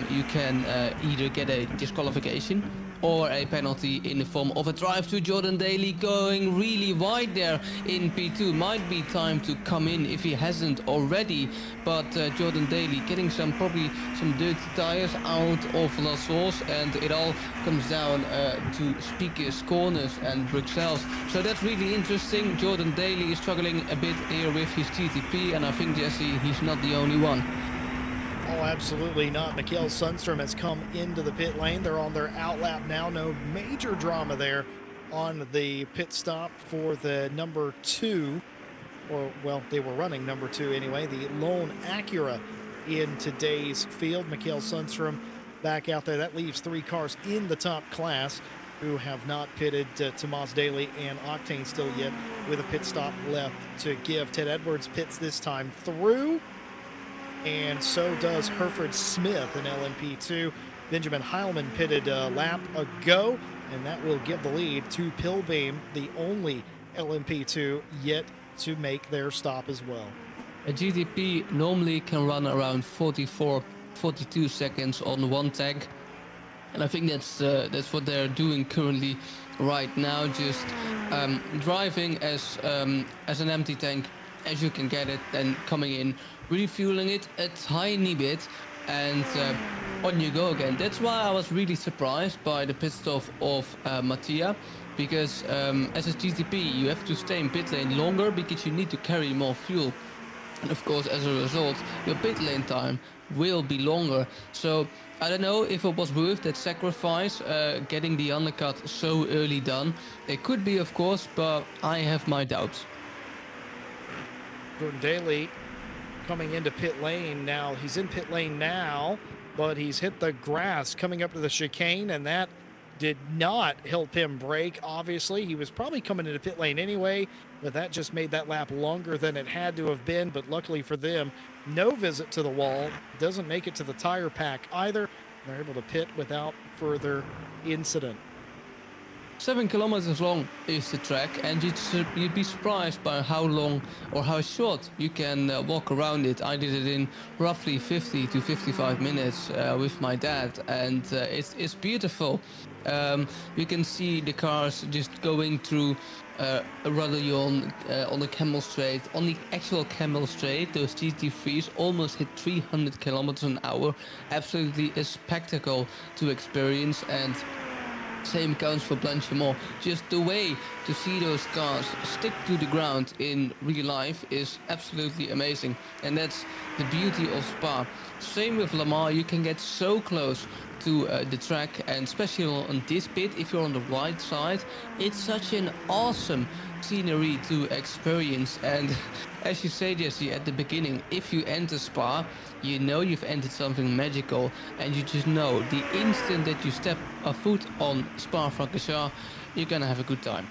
You can either get a disqualification or a penalty in the form of a drive to Jordan Daly going really wide there in P2. Might be time to come in if he hasn't already, but Jordan Daly getting probably some dirty tires out of La Source, and it all comes down to Speakers, corners and Bruxelles. So that's really interesting. Jordan Daly is struggling a bit here with his GTP, and I think, Jesse, he's not the only one. Oh, absolutely not. Mikael Sundstrom has come into the pit lane. They're on their outlap now. No major drama there on the pit stop for the number 2, or, well, they were running number 2 anyway, the lone Acura in today's field. Mikael Sundstrom back out there. That leaves 3 cars in the top class who have not pitted. Tomas Daly and Octane still yet with a pit stop left to give. Ted Edwards pits this time through, and so does Hereford Smith in LMP2. Benjamin Heilman pitted a lap ago, and that will give the lead to Pilbeam, the only LMP2 yet to make their stop as well. A GTP normally can run around 42 seconds on one tank, and I think that's what they're doing currently right now, just driving as an empty tank as you can get it, then coming in, refueling it a tiny bit, and on you go again. That's why I was really surprised by the pit stop of Mattia, because as a GTP you have to stay in pit lane longer because you need to carry more fuel, and of course as a result your pit lane time will be longer. So I don't know if it was worth that sacrifice, getting the undercut so early done. It could be, of course, but I have my doubts. Jordan Daly coming into pit lane now. He's in pit lane now, but he's hit the grass coming up to the chicane, and that did not help him brake. Obviously, he was probably coming into pit lane anyway, but that just made that lap longer than it had to have been. But luckily for them, no visit to the wall, doesn't make it to the tire pack either. They're able to pit without further incident. 7 kilometers long is the track, and you'd be surprised by how long or how short you can walk around it. I did it in roughly 50 to 55 minutes with my dad, and it's beautiful. You can see the cars just going through Radillon on the Camel Straight. On the actual Camel Straight, those GT3s almost hit 300 kilometers an hour. Absolutely a spectacle to experience, and same counts for Blanchimont. Just the way to see those cars stick to the ground in real life is absolutely amazing, and that's the beauty of Spa. Same with Le Mans, you can get so close to the track, and especially on this bit, if you're on the right side, it's such an awesome scenery to experience. And as you say, Jesse, at the beginning, if you enter Spa, you know you've entered something magical, and you just know the instant that you step a foot on Spa-Francorchamps, you're gonna have a good time.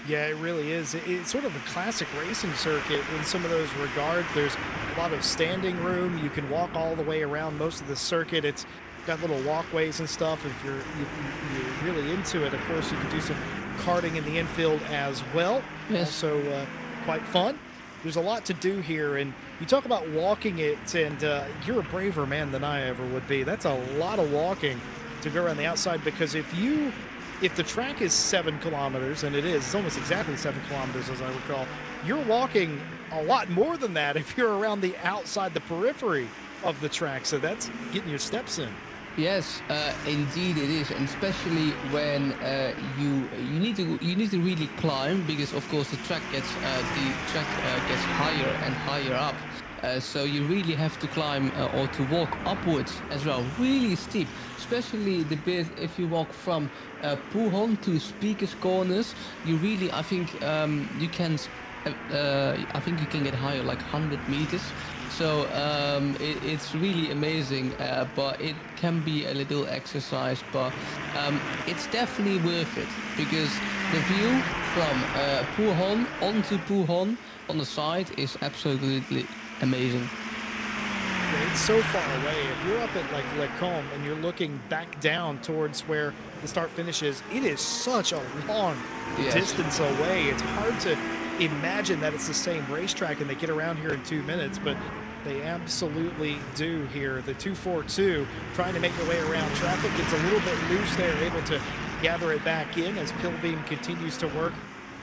Yeah, it really is. It's sort of a classic racing circuit in some of those regards. There's a lot of standing room. You can walk all the way around most of the circuit. It's got little walkways and stuff. If you're really into it, of course, you can do some karting in the infield as well. Yes. Also, quite fun. There's a lot to do here, and you talk about walking it, and you're a braver man than I ever would be. That's a lot of walking to go around the outside, because if the track is 7 kilometers, and it is, it's almost exactly 7 kilometers as I recall, you're walking a lot more than that if you're around the outside, the periphery of the track. So that's getting your steps in. Yes, indeed it is, and especially when you need to really climb, because of course the track gets higher and higher up. So you really have to climb or to walk upwards as well, really steep. Especially the bit if you walk from Puhon to Speakers Corners, you really, I think you can, I think you can get higher, like 100 meters. So it's really amazing, but it can be a little exercise, but it's definitely worth it, because the view from Puhon onto Puhon on the side is absolutely amazing. It's so far away. If you're up at like Lecombe and you're looking back down towards where the start finishes, it is such a long distance away. It's hard to imagine that it's the same racetrack and they get around here in 2 minutes, but they absolutely do here. The 242 trying to make their way around traffic. It's a little bit loose there, able to gather it back in as Pilbeam continues to work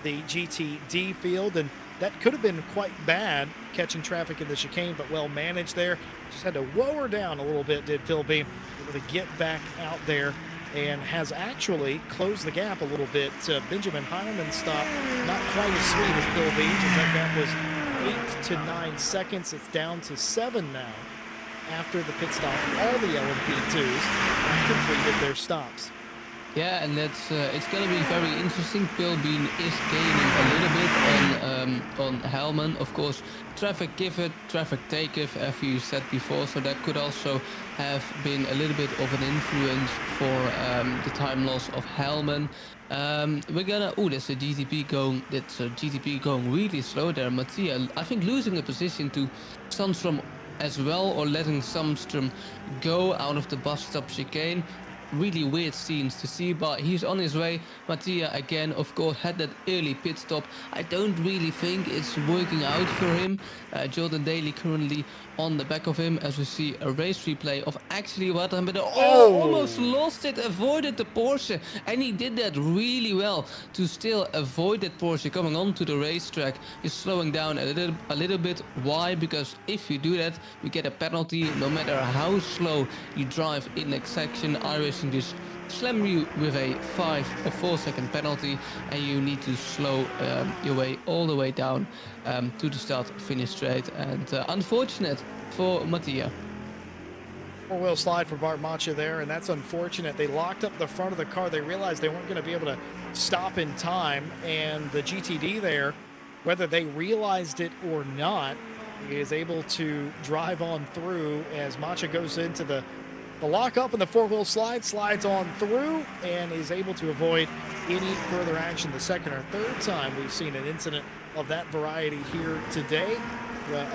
the GTD field, and that could have been quite bad, catching traffic in the chicane, but well managed there. Just had to whoa her down a little bit, did Pilbeam, able to get back out there, and has actually closed the gap a little bit. Benjamin Heineman's stop, not quite as sweet as Pilbeam's, as that gap was 8 to 9 seconds. It's down to 7 now after the pit stop. All the LMP2s have completed their stops. Yeah, and that's it's gonna be very interesting. Pilbeam is gaining a little bit on Hellman. Of course, traffic giveth, traffic taketh, as you said before. So that could also have been a little bit of an influence for the time loss of Hellman. We're gonna. Oh, there's a GTP going. That's a GTP going really slow there. Mattia, I think, losing a position to Sandstrom as well, or letting Sandstrom go out of the bus stop chicane. Really weird scenes to see, but he's on his way. Mattia again, of course, had that early pit stop. I don't really think it's working out for him. Jordan Daly currently on the back of him, as we see a race replay of actually what happened. Almost lost it, avoided the Porsche, and he did that really well to still avoid that Porsche coming onto the racetrack. He's slowing down a little bit. Why? Because if you do that, you get a penalty no matter how slow you drive in that section. iRacing just slam you with a 5 or 4 second penalty, and you need to slow your way all the way down to the start finish straight, and unfortunate for Mattia. Four-wheel slide for Bart Macha there, and that's unfortunate. They locked up the front of the car. They realized they weren't going to be able to stop in time, and the GTD there, whether they realized it or not, is able to drive on through as Macha goes into the lockup, and the four-wheel slide slides on through and is able to avoid any further action. The second or third time we've seen an incident of that variety here today.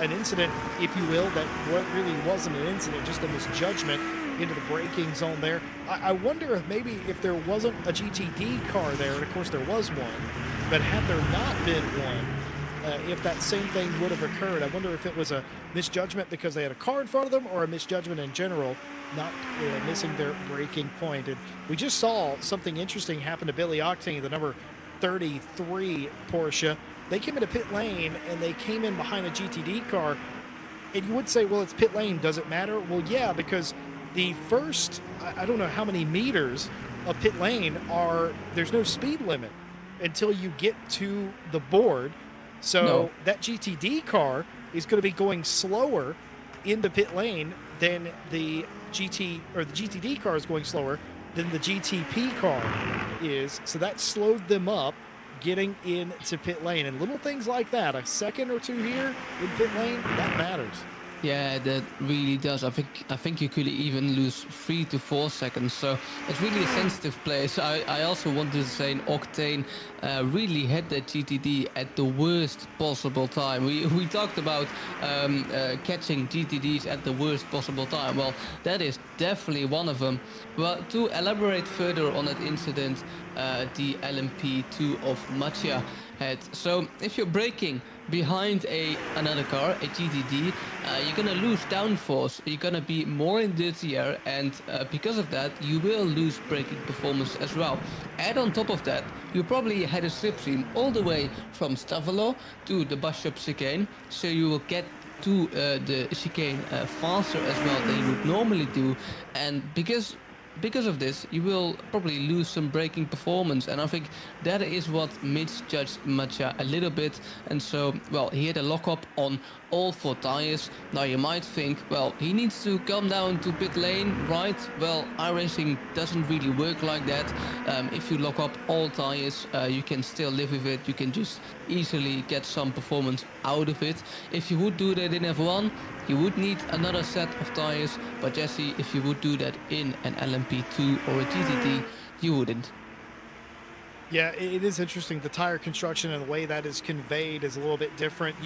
An incident, if you will, that really wasn't an incident, just a misjudgment into the braking zone there. I wonder if maybe if there wasn't a GTD car there, and of course there was one, but had there not been one, if that same thing would have occurred. I wonder if it was a misjudgment because they had a car in front of them, or a misjudgment in general, not missing their braking point. And we just saw something interesting happen to Billy Octane, the number 33 Porsche. They came into pit lane, and they came in behind a GTD car. And you would say, well, it's pit lane. Does it matter? Well, yeah, because the first, I don't know how many meters of pit lane there's no speed limit until you get to the board. So that GTD car is going to be going slower into pit lane than the GTD car is going slower than the GTP car is. So that slowed them up getting into pit lane. And little things like that, a second or two here in pit lane, that matters. Yeah, that really does. I think you could even lose 3 to 4 seconds. So it's really a sensitive place. I also wanted to say Octane really hit the GTD at the worst possible time. We talked about catching GTDs at the worst possible time. Well, that is definitely one of them. Well, to elaborate further on that incident, the LMP2 of Mattia had. So if you're braking behind another car, a GTD, you're gonna lose downforce. You're gonna be more in dirty air, and because of that, you will lose braking performance as well. Add on top of that, you probably had a slipstream all the way from Stavelo to the bus shop chicane, so you will get to the chicane faster as well than you would normally do, and because of this, you will probably lose some braking performance. And I think that is what misjudged Mattia a little bit. And so, well, he had a lockup on all 4 tires. Now you might think, well, he needs to come down to pit lane, right? Well, iRacing doesn't really work like that. If you lock up all tires, you can still live with it. You can just easily get some performance out of it. If you would do that in F1, you would need another set of tires, but Jesse, if you would do that in an LMP2 or a GTD, you wouldn't. Yeah, it is interesting. The tire construction and the way that is conveyed is a little bit different.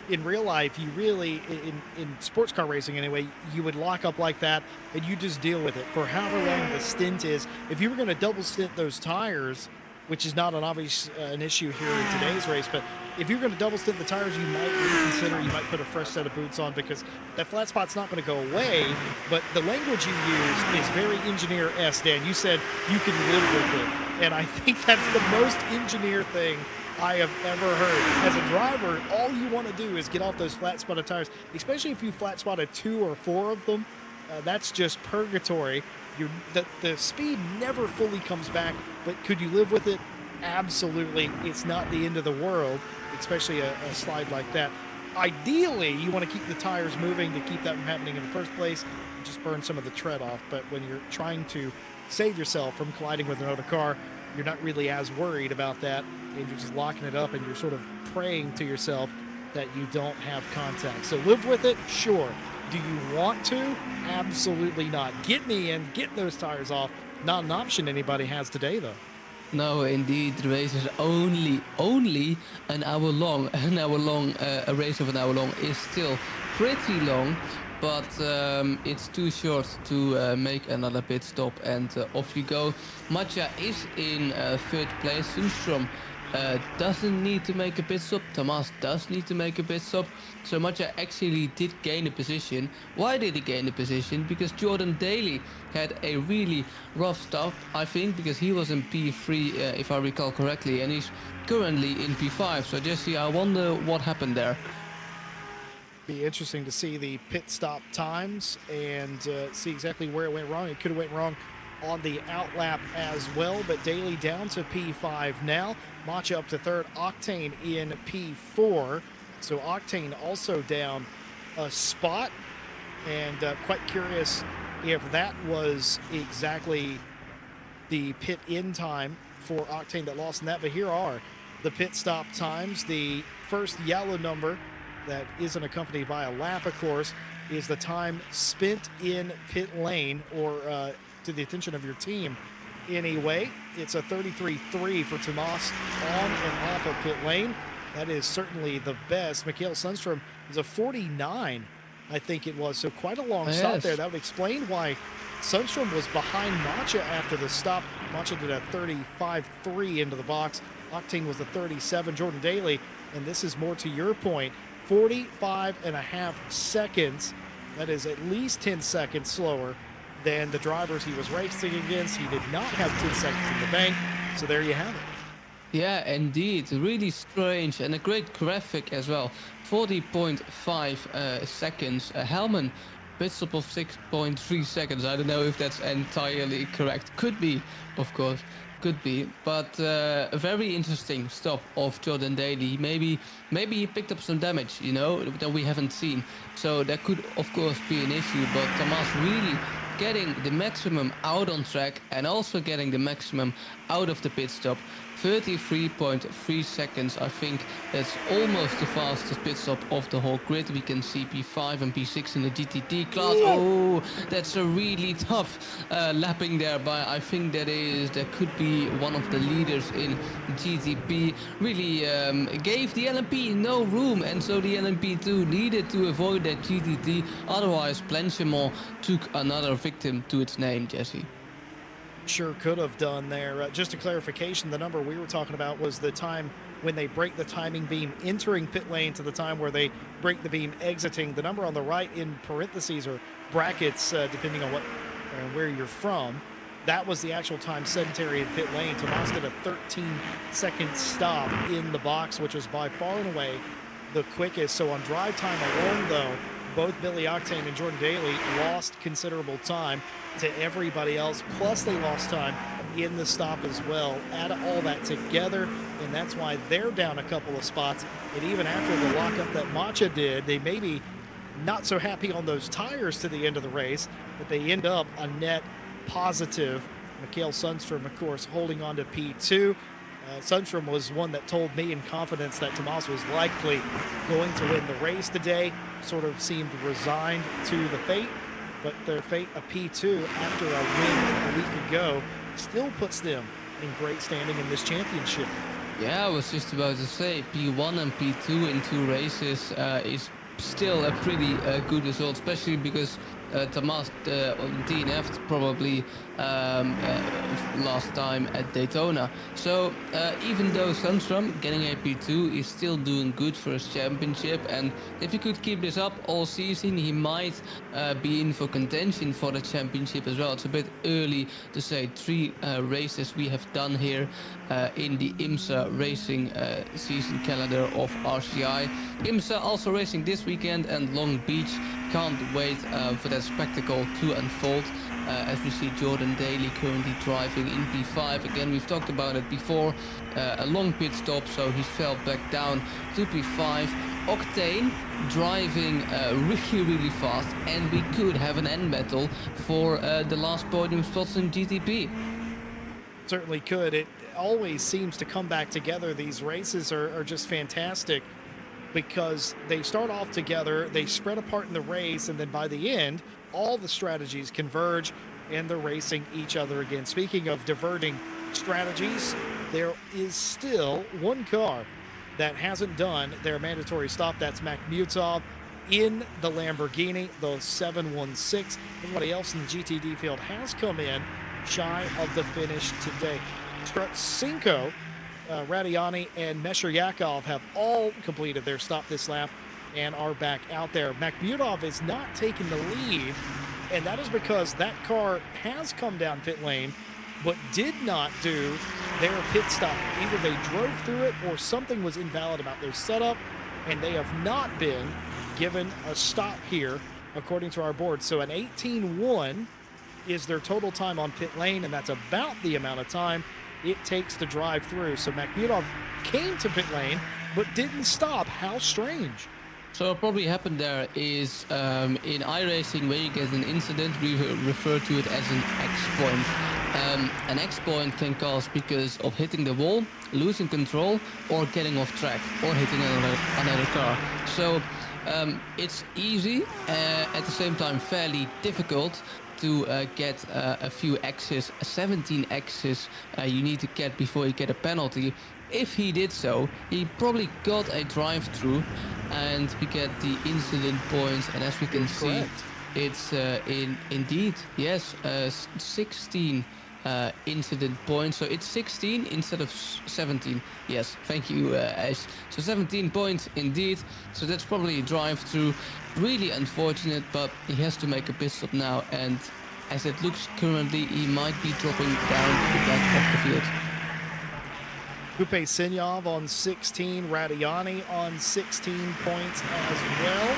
In real life, you really, in sports car racing anyway, you would lock up like that and you just deal with it for however long the stint is. If you were going to double stint those tires, which is not an issue here in today's race, but if you're going to double stint the tires, you might reconsider. You might put a fresh set of boots on because that flat spot's not going to go away. But the language you used is very engineer-esque, Dan. You said you can live with it, and I think that's the most engineer thing I have ever heard. As a driver, all you want to do is get off those flat spotted tires, especially if you flat spotted 2 or 4 of them. That's just purgatory. The speed never fully comes back, but could you live with it? Absolutely. It's not the end of the world, especially a slide like that. Ideally, you want to keep the tires moving to keep that from happening in the first place and just burn some of the tread off. But when you're trying to save yourself from colliding with another car, you're not really as worried about that, and you're just locking it up and you're sort of praying to yourself that you don't have contact. So live with it, sure. Do you want to? Absolutely not. Get me in, get those tires off. Not an option anybody has today, though. No, indeed, the race is only an hour long. An hour long, a race of an hour long is still pretty long, but it's too short to make another pit stop, and off you go. Mattia is in 3rd place. Sundstrom doesn't need to make a pit stop. Thomas does need to make a pit stop. So Mattia actually did gain a position. Why did he gain a position? Because Jordan Daly had a really rough stop, I think, because he was in P3, if I recall correctly, and he's currently in P5. So Jesse, I wonder what happened there. Be interesting to see the pit stop times and see exactly where it went wrong. It could have went wrong on the outlap as well, but Daly down to P5 now. Mattia up to 3rd, Octane in P4. So Octane also down a spot, and quite curious if that was exactly the pit in time for Octane that lost in that. But here are the pit stop times. The first yellow number that isn't accompanied by a lap, of course, is the time spent in pit lane, or to the attention of your team anyway. It's a 33.3 for Tomas on and off of pit lane. That is certainly the best. Mikael Sundstrom is a 49, I think it was. So quite a long stop there. That would explain why Sundstrom was behind Mattia after the stop. Mattia did a 35.3 into the box. Octane was a 37. Jordan Daly, and this is more to your point, 45.5 seconds. That is at least 10 seconds slower than the drivers he was racing against. He did not have 10 seconds in the bank. So there you have it. Yeah, indeed. Really strange, and a great graphic as well. 40.5 seconds. Hellman, pit stop of 6.3 seconds. I don't know if that's entirely correct. Could be, of course. Could be. But a very interesting stop of Jordan Daly. Maybe he picked up some damage, that we haven't seen. So that could, of course, be an issue. But Thomas really getting the maximum out on track and also getting the maximum out of the pit stop. 33.3 seconds. I think that's almost the fastest pit stop of the whole grid. We can see P5 and P6 in the GTD class. Oh, that's a really tough lapping there by, I think that could be one of the leaders in GTP. Really gave the LMP no room, and so the LMP2 needed to avoid that GTD. Otherwise, Blanchimont took another victim to its name, Jesse. Sure could have done there. Just a clarification, the number we were talking about was the time when they break the timing beam entering pit lane to the time where they break the beam exiting. The number on the right in parentheses or brackets, depending on where you're from, that was the actual time sedentary in pit lane. Tomas did a 13-second stop in the box, which was by far and away the quickest. So on drive time alone, though, both Billy Octane and Jordan Daly lost considerable time to everybody else, plus they lost time in the stop as well. Add all that together, and that's why they're down a couple of spots. And even after the lockup that Macha did, they may be not so happy on those tires to the end of the race, but they end up a net positive. Mikael Sundstrom, of course, holding on to P2. Sundstrom was one that told me in confidence that Tomas was likely going to win the race today. Sort of seemed resigned to the fate, but their fate of P2 after a win a week ago still puts them in great standing in this championship. Yeah, I was just about to say P1 and P2 in 2 races is still a pretty good result, especially because Tomas DNF'd probably last time at Daytona. So even though Sundstrom getting a P2 is still doing good for his championship, and if he could keep this up all season, he might be in for contention for the championship as well. It's a bit early to say. 3 races we have done here in the IMSA racing season calendar of RCI. IMSA also racing this weekend, and Long Beach can't wait for that spectacle to unfold. As we see Jordan Daly currently driving in P5. Again, we've talked about it before. A long pit stop, so he fell back down to P5. Octane driving really fast, and we could have an end battle for the last podium spots in GTP. Certainly could. It always seems to come back together. These races are just fantastic because they start off together, they spread apart in the race, and then by the end, all the strategies converge and they're racing each other again. Speaking of diverging strategies, there is still one car that hasn't done their mandatory stop. That's Makhmutov in the Lamborghini, the 716. Everybody else in the GTD field has come in shy of the finish today. Strutsenko, Radiani, and Mesheryakov have all completed their stop this lap and are back out there. Makhmutov is not taking the lead, and that is because that car has come down pit lane but did not do their pit stop. Either they drove through it or something was invalid about their setup, and they have not been given a stop here according to our board. So an 18-1 is their total time on pit lane, and that's about the amount of time it takes to drive through. So Makhmutov came to pit lane but didn't stop. How strange. So what probably happened there is in iRacing, where you get an incident, we refer to it as an X point. An X point can cause because of hitting the wall, losing control, or getting off track, or hitting another car. So it's easy, at the same time fairly difficult to get a few X's, 17 X's you need to get before you get a penalty. If he did so, he probably got a drive-through, and we get the incident points. And as we can see, it's indeed, yes, 16 incident points. So it's 16 instead of 17. Yes, thank you, Ash. So 17 points indeed. So that's probably a drive-through. Really unfortunate, but he has to make a pit stop now. And as it looks currently, he might be dropping down to the back of the field. Kupe Sinyov on 16, Radiani on 16 points as well.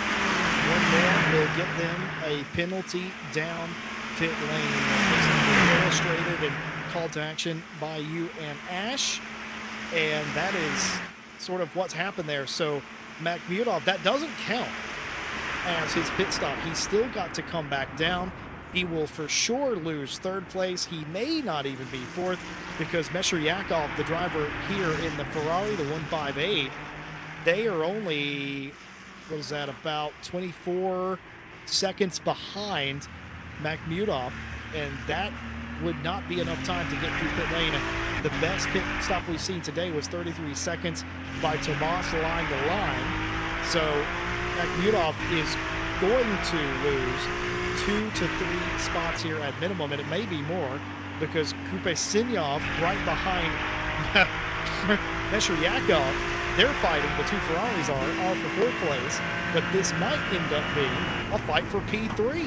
One more will get them a penalty down pit lane. That is illustrated and called to action by you and Ash. And that is sort of what's happened there. So Makhmutov, that doesn't count as his pit stop. He's still got to come back down. He will for sure lose third place. He may not even be fourth because Mesheryakov, the driver here in the Ferrari, the 158, they are only, what is that, about 24 seconds behind Makhmudov, and that would not be enough time to get through pit lane. The best pit stop we've seen today was 33 seconds by Tomas line to line. So Makhmudov is going to lose 2 to 3 spots here at minimum, and it may be more because Kupesinyov right behind Mesheryakov, they're fighting, the two Ferraris are for fourth place, but this might end up being a fight for P3.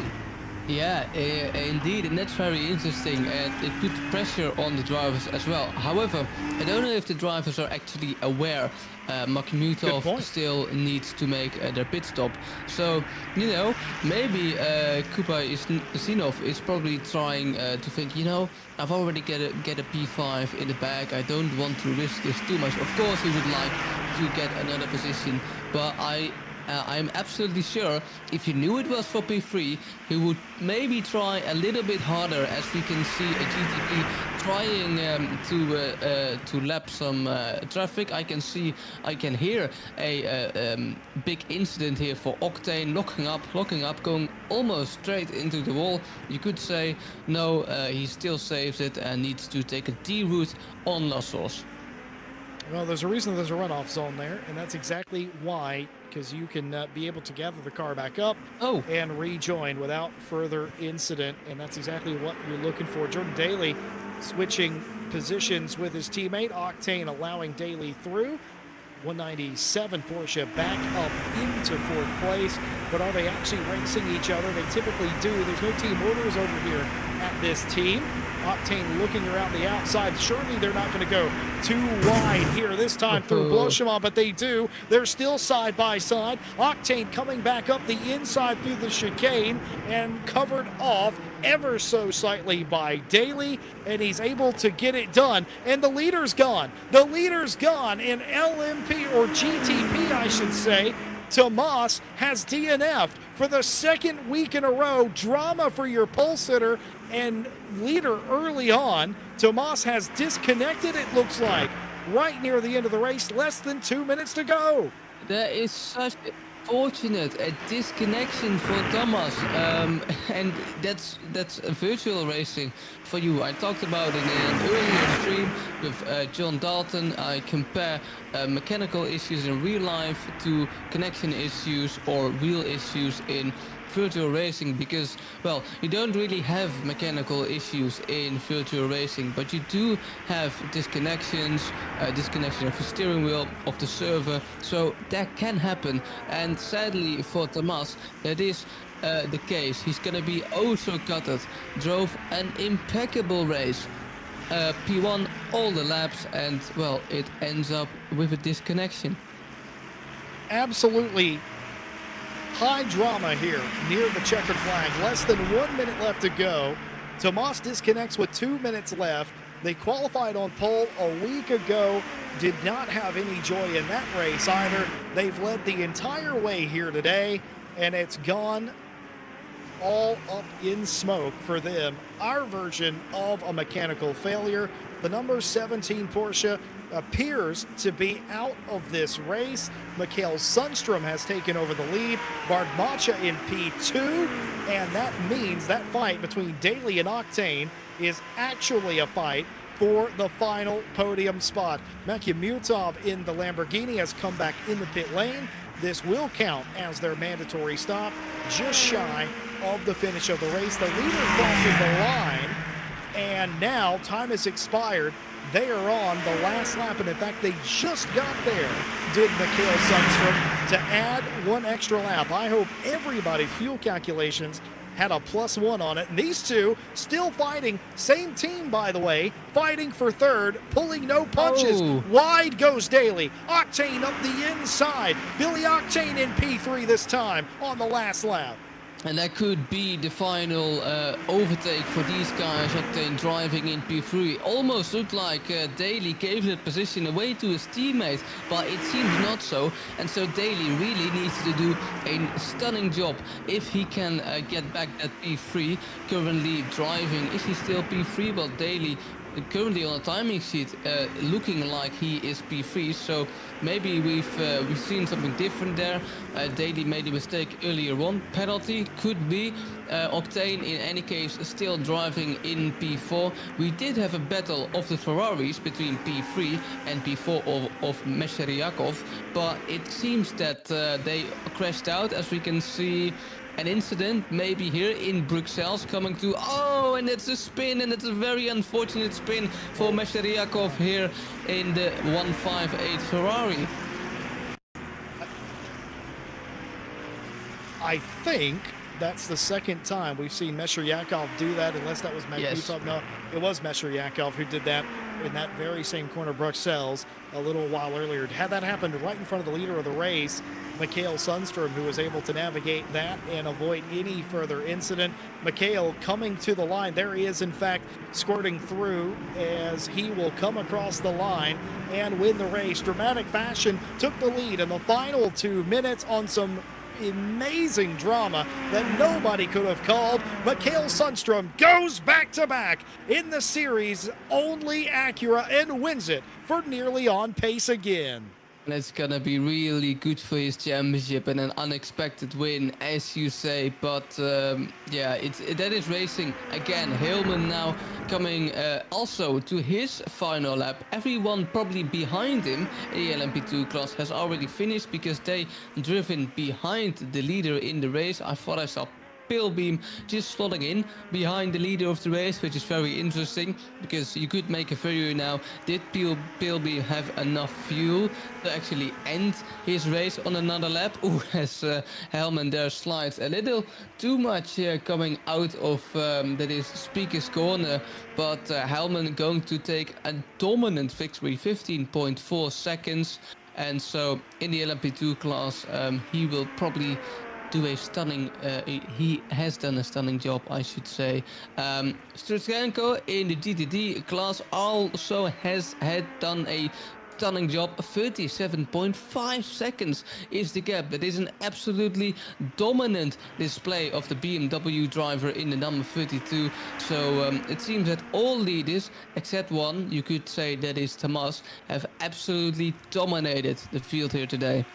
Yeah, indeed, and that's very interesting, and it puts pressure on the drivers as well. However, I don't know if the drivers are actually aware Makhmudov still needs to make their pit stop. So, you know, maybe Kupesinyov is probably trying to think, you know, I've already get a P5 in the bag. I don't want to risk this too much. Of course, he would like to get another position, but I'm absolutely sure if he knew it was for P3, he would maybe try a little bit harder, as we can see a GTP trying to lap some traffic. I can hear a big incident here for Octane, locking up, going almost straight into the wall. You could say, no, he still saves it and needs to take a D route on La Source. Well, there's a reason there's a runoff zone there, and that's exactly why, because you can be able to gather the car back up and rejoin without further incident, and that's exactly what you're looking for. Jordan Daly switching positions with his teammate, Octane allowing Daly through. 197 Porsche back up into fourth place, but are they actually racing each other? They typically do. There's no team orders over here at this team. Octane looking around the outside. Surely they're not going to go too wide here this time through Bloshima, but they do. They're still side by side. Octane coming back up the inside through the chicane and covered off ever so slightly by Daly, and he's able to get it done. And the leader's gone. The leader's gone in LMP, or GTP, I should say. Tomas has DNF'd for the second week in a row. Drama for your pole sitter and leader early on. Tomas has disconnected, it looks like, right near the end of the race. Less than 2 minutes to go. There is such fortunate a disconnection for Thomas, and that's virtual racing for you. I talked about it in an earlier stream with John Dalton. I compare mechanical issues in real life to connection issues or real issues in virtual racing, because, well, you don't really have mechanical issues in virtual racing, but you do have disconnection of the steering wheel, of the server, so that can happen. And sadly for Tomas, that is the case. He's gonna be also gutted. Drove an impeccable race, P1 all the laps, and, well, it ends up with a disconnection. Absolutely high drama here near the checkered flag. Less than 1 minute left to go. Tomas disconnects with 2 minutes left. They qualified on pole a week ago. Did not have any joy in that race either. They've led the entire way here today, and it's gone all up in smoke for them. Our version of a mechanical failure. The number 17 Porsche appears to be out of this race. Mikael Sundstrom has taken over the lead. Bard Macha in P2, and that means that fight between Daly and Octane is actually a fight for the final podium spot. Makhmudov in the Lamborghini has come back in the pit lane. This will count as their mandatory stop, just shy of the finish of the race. The leader crosses the line, and now time has expired. They are on the last lap, and in fact, they just got there, did Mikael Sundstrom, to add one extra lap. I hope everybody's fuel calculations had a +1 on it. And these two still fighting, same team, by the way, fighting for third, pulling no punches. Wide goes Daly. Octane up the inside. Billy Octane in P3 this time on the last lap. And that could be the final overtake for these guys Octane driving in P3. Almost looked like Daly gave that position away to his teammate, but it seems not so. And so Daly really needs to do a stunning job if he can get back that P3. Currently driving, is he still P3? Well, Daly currently on a timing sheet looking like he is P3, so maybe we've seen something different there. Daly made a mistake earlier on. Penalty could be. Octane in any case still driving in P4. We did have a battle of the Ferraris between P3 and P4 of Mesheryakov, but it seems that they crashed out, as we can see. An incident maybe here in Bruxelles coming to, oh, and it's a spin, and it's a very unfortunate spin for Mesheryakov here in the 158 Ferrari. I think that's the second time we've seen Mesheryakov do that, unless that was Magnutov. No, it was Mesheryakov who did that in that very same corner of Bruxelles a little while earlier. Had that happened right in front of the leader of the race, Mikael Sundstrom, who was able to navigate that and avoid any further incident. Mikael coming to the line. There he is, in fact, squirting through as he will come across the line and win the race. Dramatic fashion, took the lead in the final 2 minutes on some amazing drama that nobody could have called. Mikael Sundstrom goes back-to-back in the series only Acura and wins it for nearly on pace again. And it's gonna be really good for his championship and an unexpected win, as you say. But yeah, that is racing again. Hillman now coming also to his final lap. Everyone probably behind him in the LMP2 class has already finished because they driven behind the leader in the race. I thought I saw Pilbeam just slotting in behind the leader of the race, which is very interesting because you could make a theory now. Did Pilbeam have enough fuel to actually end his race on another lap? Ooh, as Hellman there slides a little too much coming out of that is Speaker's corner, but Hellman going to take a dominant victory, 15.4 seconds. And so in the LMP2 class, he will probably do a stunning, he has done a stunning job, I should say. Stratchenko in the GTD class also had done a stunning job. 37.5 seconds is the gap. That is an absolutely dominant display of the BMW driver in the number 32. So it seems that all leaders, except one, you could say that is Tomas, have absolutely dominated the field here today.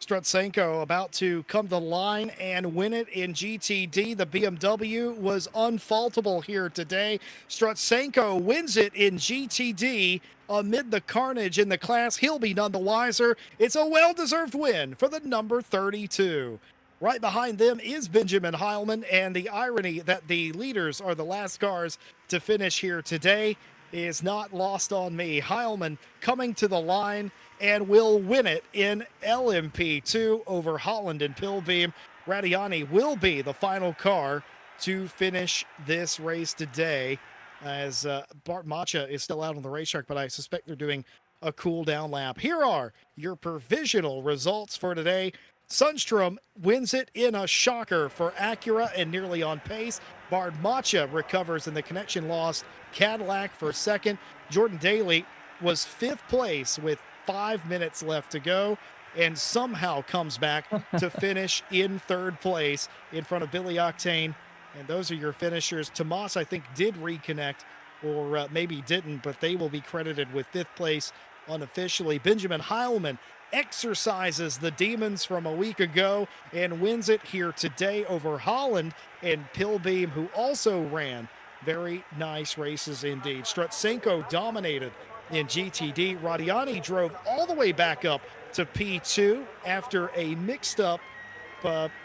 Strutsenko about to come to the line and win it in GTD. The BMW was unfaultable here today. Strutsenko wins it in GTD amid the carnage in the class. He'll be none the wiser. It's a well-deserved win for the number 32. Right behind them is Benjamin Heilman, and the irony that the leaders are the last cars to finish here today is not lost on me. Heilman coming to the line and will win it in LMP2 over Holland and Pilbeam. Radiani will be the final car to finish this race today, as Bart Macha is still out on the racetrack, but I suspect they're doing a cool down lap. Here are your provisional results for today. Sundstrom wins it in a shocker for Acura and nearly on pace. Bart Macha recovers in the connection lost Cadillac for second. Jordan Daly was fifth place with 5 minutes left to go and somehow comes back to finish in third place in front of Billy Octane. And those are your finishers. Tomas, I think, did reconnect, or maybe didn't, but they will be credited with fifth place unofficially. Benjamin Heilman exercises the demons from a week ago and wins it here today over Holland and Pilbeam, who also ran very nice races indeed. Strutsenko dominated in GTD. Radiani drove all the way back up to P2 after a mixed up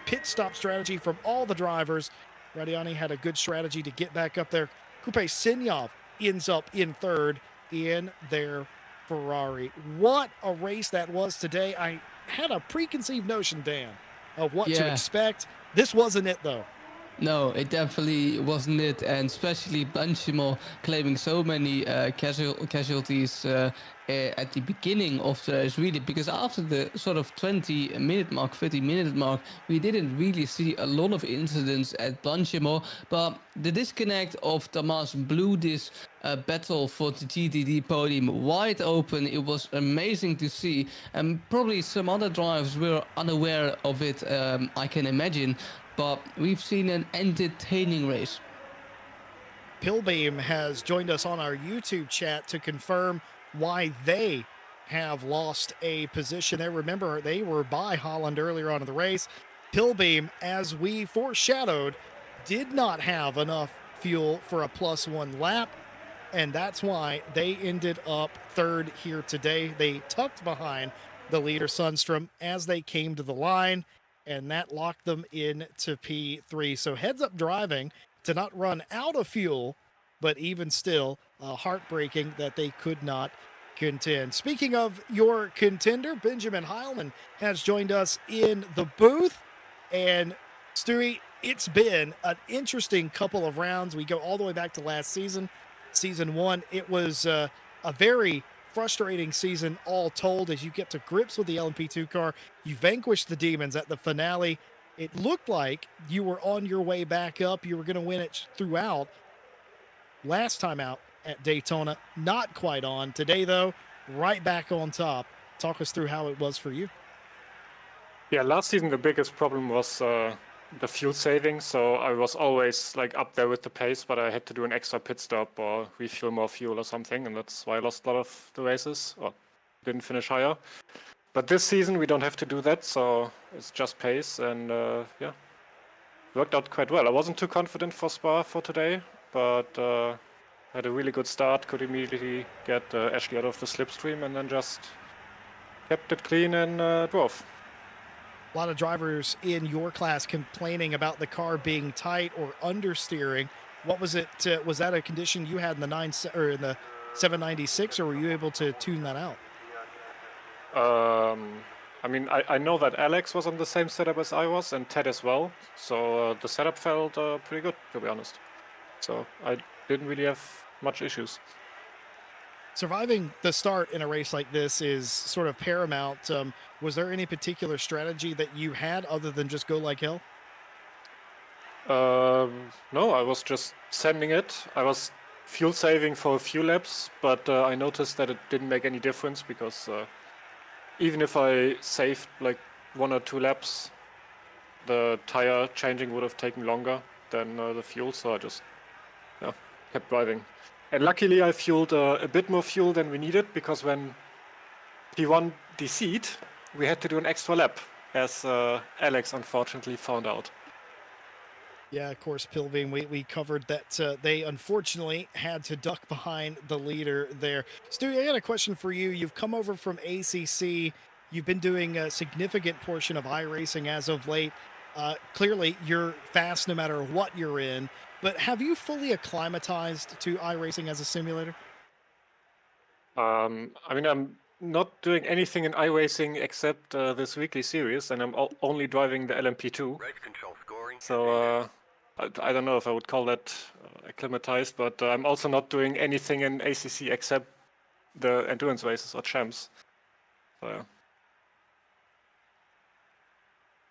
pit stop strategy from all the drivers. Radiani had a good strategy to get back up there. Kupe Sinyov ends up in third in their Ferrari. What a race that was today. I had a preconceived notion, Dan, of what to expect. This wasn't it, though. No, it definitely wasn't it, and especially Blanchimont claiming so many casualties at the beginning of the race, really, because after the sort of 20-minute mark, 30-minute mark, we didn't really see a lot of incidents at Blanchimont, but the disconnect of Damas blew this battle for the GTD podium wide open. It was amazing to see, and probably some other drivers were unaware of it, I can imagine, but we've seen an entertaining race. Pillbeam has joined us on our YouTube chat to confirm why they have lost a position there. Remember, they were by Holland earlier on in the race. Pillbeam, as we foreshadowed, did not have enough fuel for a +1 lap, and that's why they ended up third here today. They tucked behind the leader Sundstrom as they came to the line, and that locked them into P3. So heads up driving to not run out of fuel, but even still, heartbreaking that they could not contend. Speaking of your contender, Benjamin Heilman has joined us in the booth. And Stewie, it's been an interesting couple of rounds. We go all the way back to last season, season 1. It was a very frustrating season all told as you get to grips with the LMP2 car. You vanquished the demons at the finale. It looked like you were on your way back up. You were going to win it throughout. Last time out at Daytona, not quite on. Today, though, right back on top. Talk us through how it was for you. Yeah, last season the biggest problem was the fuel saving. So I was always like up there with the pace, but I had to do an extra pit stop or refuel more fuel or something, and that's why I lost a lot of the races or didn't finish higher. But this season we don't have to do that, so it's just pace, and yeah, worked out quite well. I wasn't too confident for Spa for today, but had a really good start. Could immediately get Ashley out of the slipstream, and then just kept it clean and drove. A lot of drivers in your class complaining about the car being tight or understeering. What was it? Was that a condition you had in the in the 796, or were you able to tune that out? I mean, I know that Alex was on the same setup as I was, and Ted as well. So the setup felt pretty good, to be honest. So I didn't really have much issues. Surviving the start in a race like this is sort of paramount. Was there any particular strategy that you had other than just go like hell? No, I was just sending it. I was fuel saving for a few laps, but I noticed that it didn't make any difference because even if I saved like 1 or 2 laps, the tire changing would have taken longer than the fuel, so I just kept driving. And luckily I fueled a bit more fuel than we needed, because when P1 DC'd, we had to do an extra lap, as Alex unfortunately found out. Yeah, of course, Pilbeam, we covered that they unfortunately had to duck behind the leader there. Stu, I got a question for you. You've come over from ACC. You've been doing a significant portion of iRacing as of late. Clearly, you're fast no matter what you're in, but have you fully acclimatized to iRacing as a simulator? I mean, I'm not doing anything in iRacing except this weekly series, and I'm only driving the LMP2. So I don't know if I would call that acclimatized, but I'm also not doing anything in ACC except the endurance races or champs. So, yeah.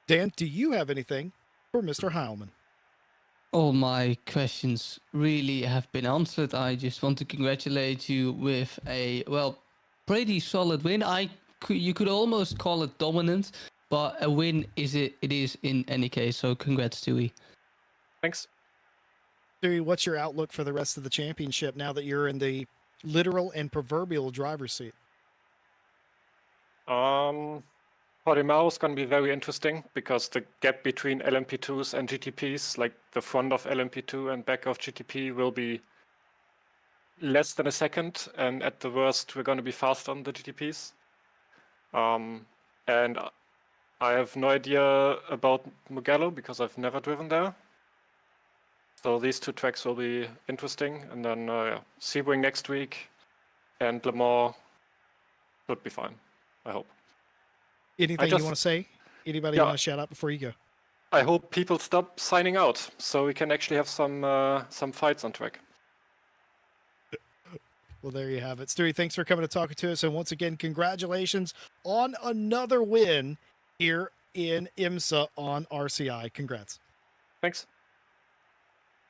Dan, do you have anything for Mr. Heilman? All my questions really have been answered. I just want to congratulate you with a, well, pretty solid win. You could almost call it dominant, but a win it is in any case. So congrats, Stewie. Thanks. Stewie, what's your outlook for the rest of the championship now that you're in the literal and proverbial driver's seat? Portimao is going to be very interesting because the gap between LMP2s and GTPs, like the front of LMP2 and back of GTP, will be less than a second, and at the worst we're going to be fast on the GTPs. And I have no idea about Mugello because I've never driven there. So these 2 tracks will be interesting, and then Sebring next week and Le Mans should be fine, I hope. Anything you want to say? Anybody you want to shout out before you go? I hope people stop signing out so we can actually have some fights on track. Well, there you have it. Stewie, thanks for coming to talk to us. And once again, congratulations on another win here in IMSA on RCI. Congrats. Thanks.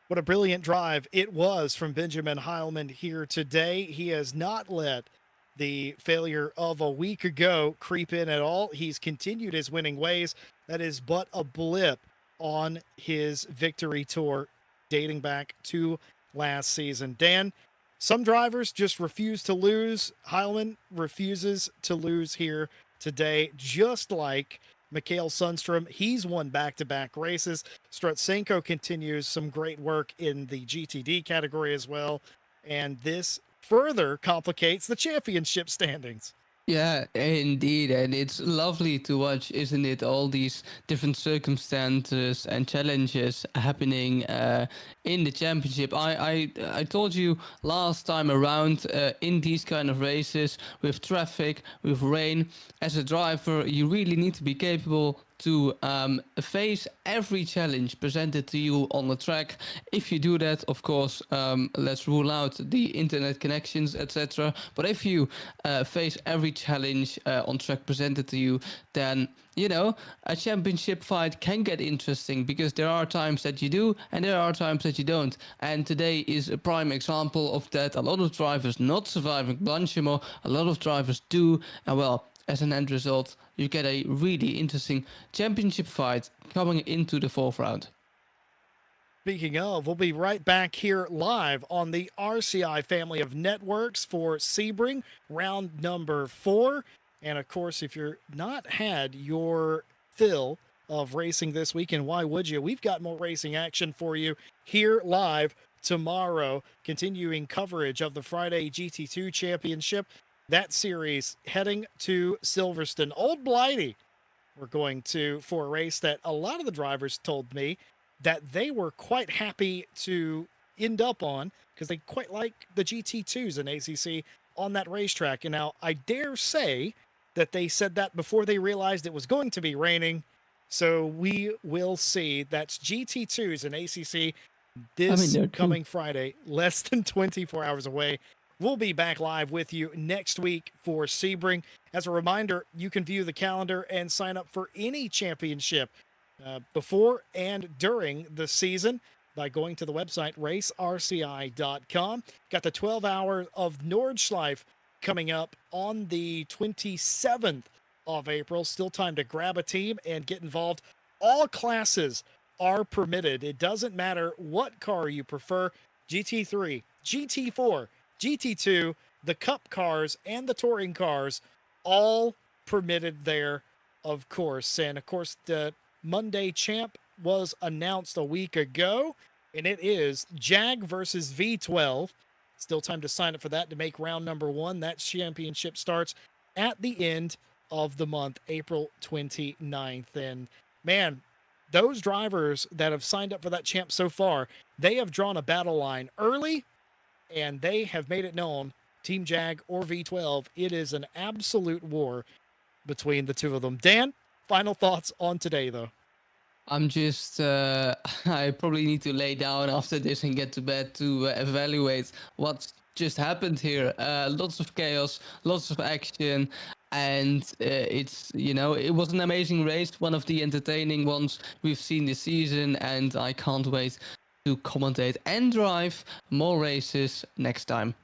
What a brilliant drive it was from Benjamin Heilman here today. He has not let the failure of a week ago creep in at all. He's continued his winning ways. That is but a blip on his victory tour dating back to last season. Dan, some drivers just refuse to lose. Heilman refuses to lose here today, just like Mikael Sundstrom. He's won back-to-back races. Strutsenko continues some great work in the GTD category as well. And this further complicates the championship standings. Yeah, indeed. And it's lovely to watch, isn't it? All these different circumstances and challenges happening in the championship. I told you last time around, in these kind of races with traffic, with rain, as a driver, you really need to be capable to face every challenge presented to you on the track. If you do that, of course, let's rule out the internet connections, etc. But if you face every challenge on track presented to you, then you know a championship fight can get interesting, because there are times that you do and there are times that you don't. And today is a prime example of that. A lot of drivers not surviving Blanchimont, a lot of drivers do, and well, as an end result, you get a really interesting championship fight coming into the fourth round. Speaking of, we'll be right back here live on the RCI family of networks for Sebring, round number 4. And of course, if you're not had your fill of racing this week, and why would you? We've got more racing action for you here live tomorrow, continuing coverage of the Friday GT2 Championship. That series heading to Silverstone. Old Blighty, we're going to for a race that a lot of the drivers told me that they were quite happy to end up on, because they quite like the GT2s in ACC on that racetrack. And now I dare say that they said that before they realized it was going to be raining. So we will see. That's GT2s in ACC this coming Friday, less than 24 hours away. We'll be back live with you next week for Sebring. As a reminder, you can view the calendar and sign up for any championship before and during the season by going to the website racerci.com. Got the 12 hour of Nordschleife coming up on the 27th of April. Still time to grab a team and get involved. All classes are permitted. It doesn't matter what car you prefer. GT3, GT4, GT2, the Cup cars, and the touring cars, all permitted there, of course. And of course, the Monday champ was announced a week ago, and it is Jag versus V12. Still time to sign up for that to make round number 1. That championship starts at the end of the month, April 29th. And man, those drivers that have signed up for that champ so far, they have drawn a battle line early, and they have made it known, Team Jag or V12, it is an absolute war between the two of them. Dan, final thoughts on today, though. I'm just, I probably need to lay down after this and get to bed to evaluate what's just happened here. Lots of chaos, lots of action. And it's, you know, it was an amazing race, one of the entertaining ones we've seen this season. And I can't wait to commentate and drive more races next time.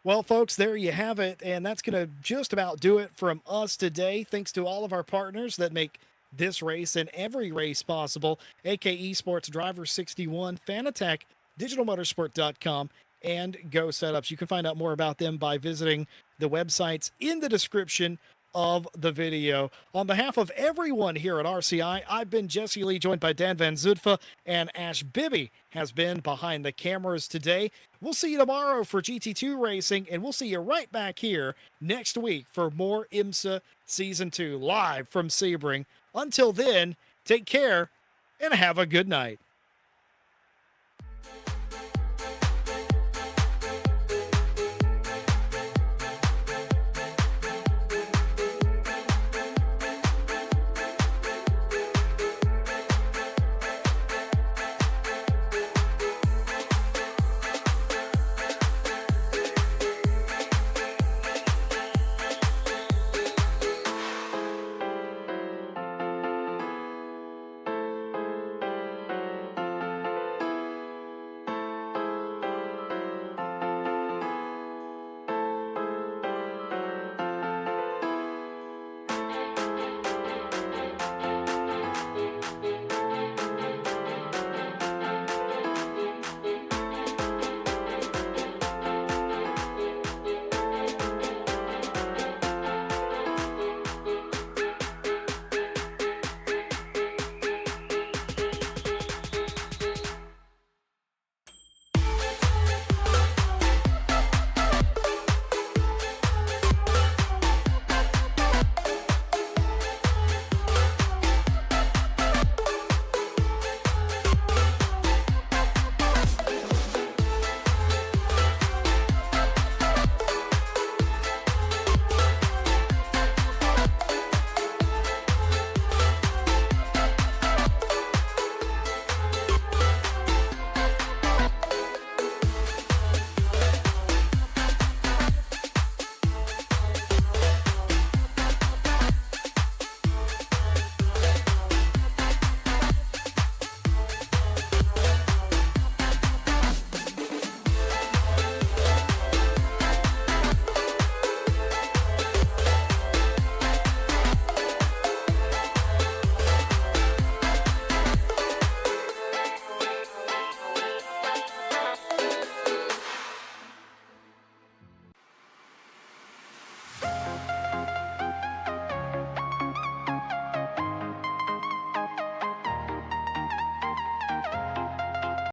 Well, folks, there you have it. And that's going to just about do it from us today. Thanks to all of our partners that make this race and every race possible. AK Esports, Driver 61, Fanatec, digitalmotorsport.com, and Go Setups. You can find out more about them by visiting the websites in the description of the video. On behalf of everyone here at RCI, I've been Jesse Lee, joined by Dan Van Zudva, and Ash Bibby has been behind the cameras today. We'll see you tomorrow for GT2 racing, and we'll see you right back here next week for more IMSA Season 2 live from Sebring. Until then, take care and have a good night.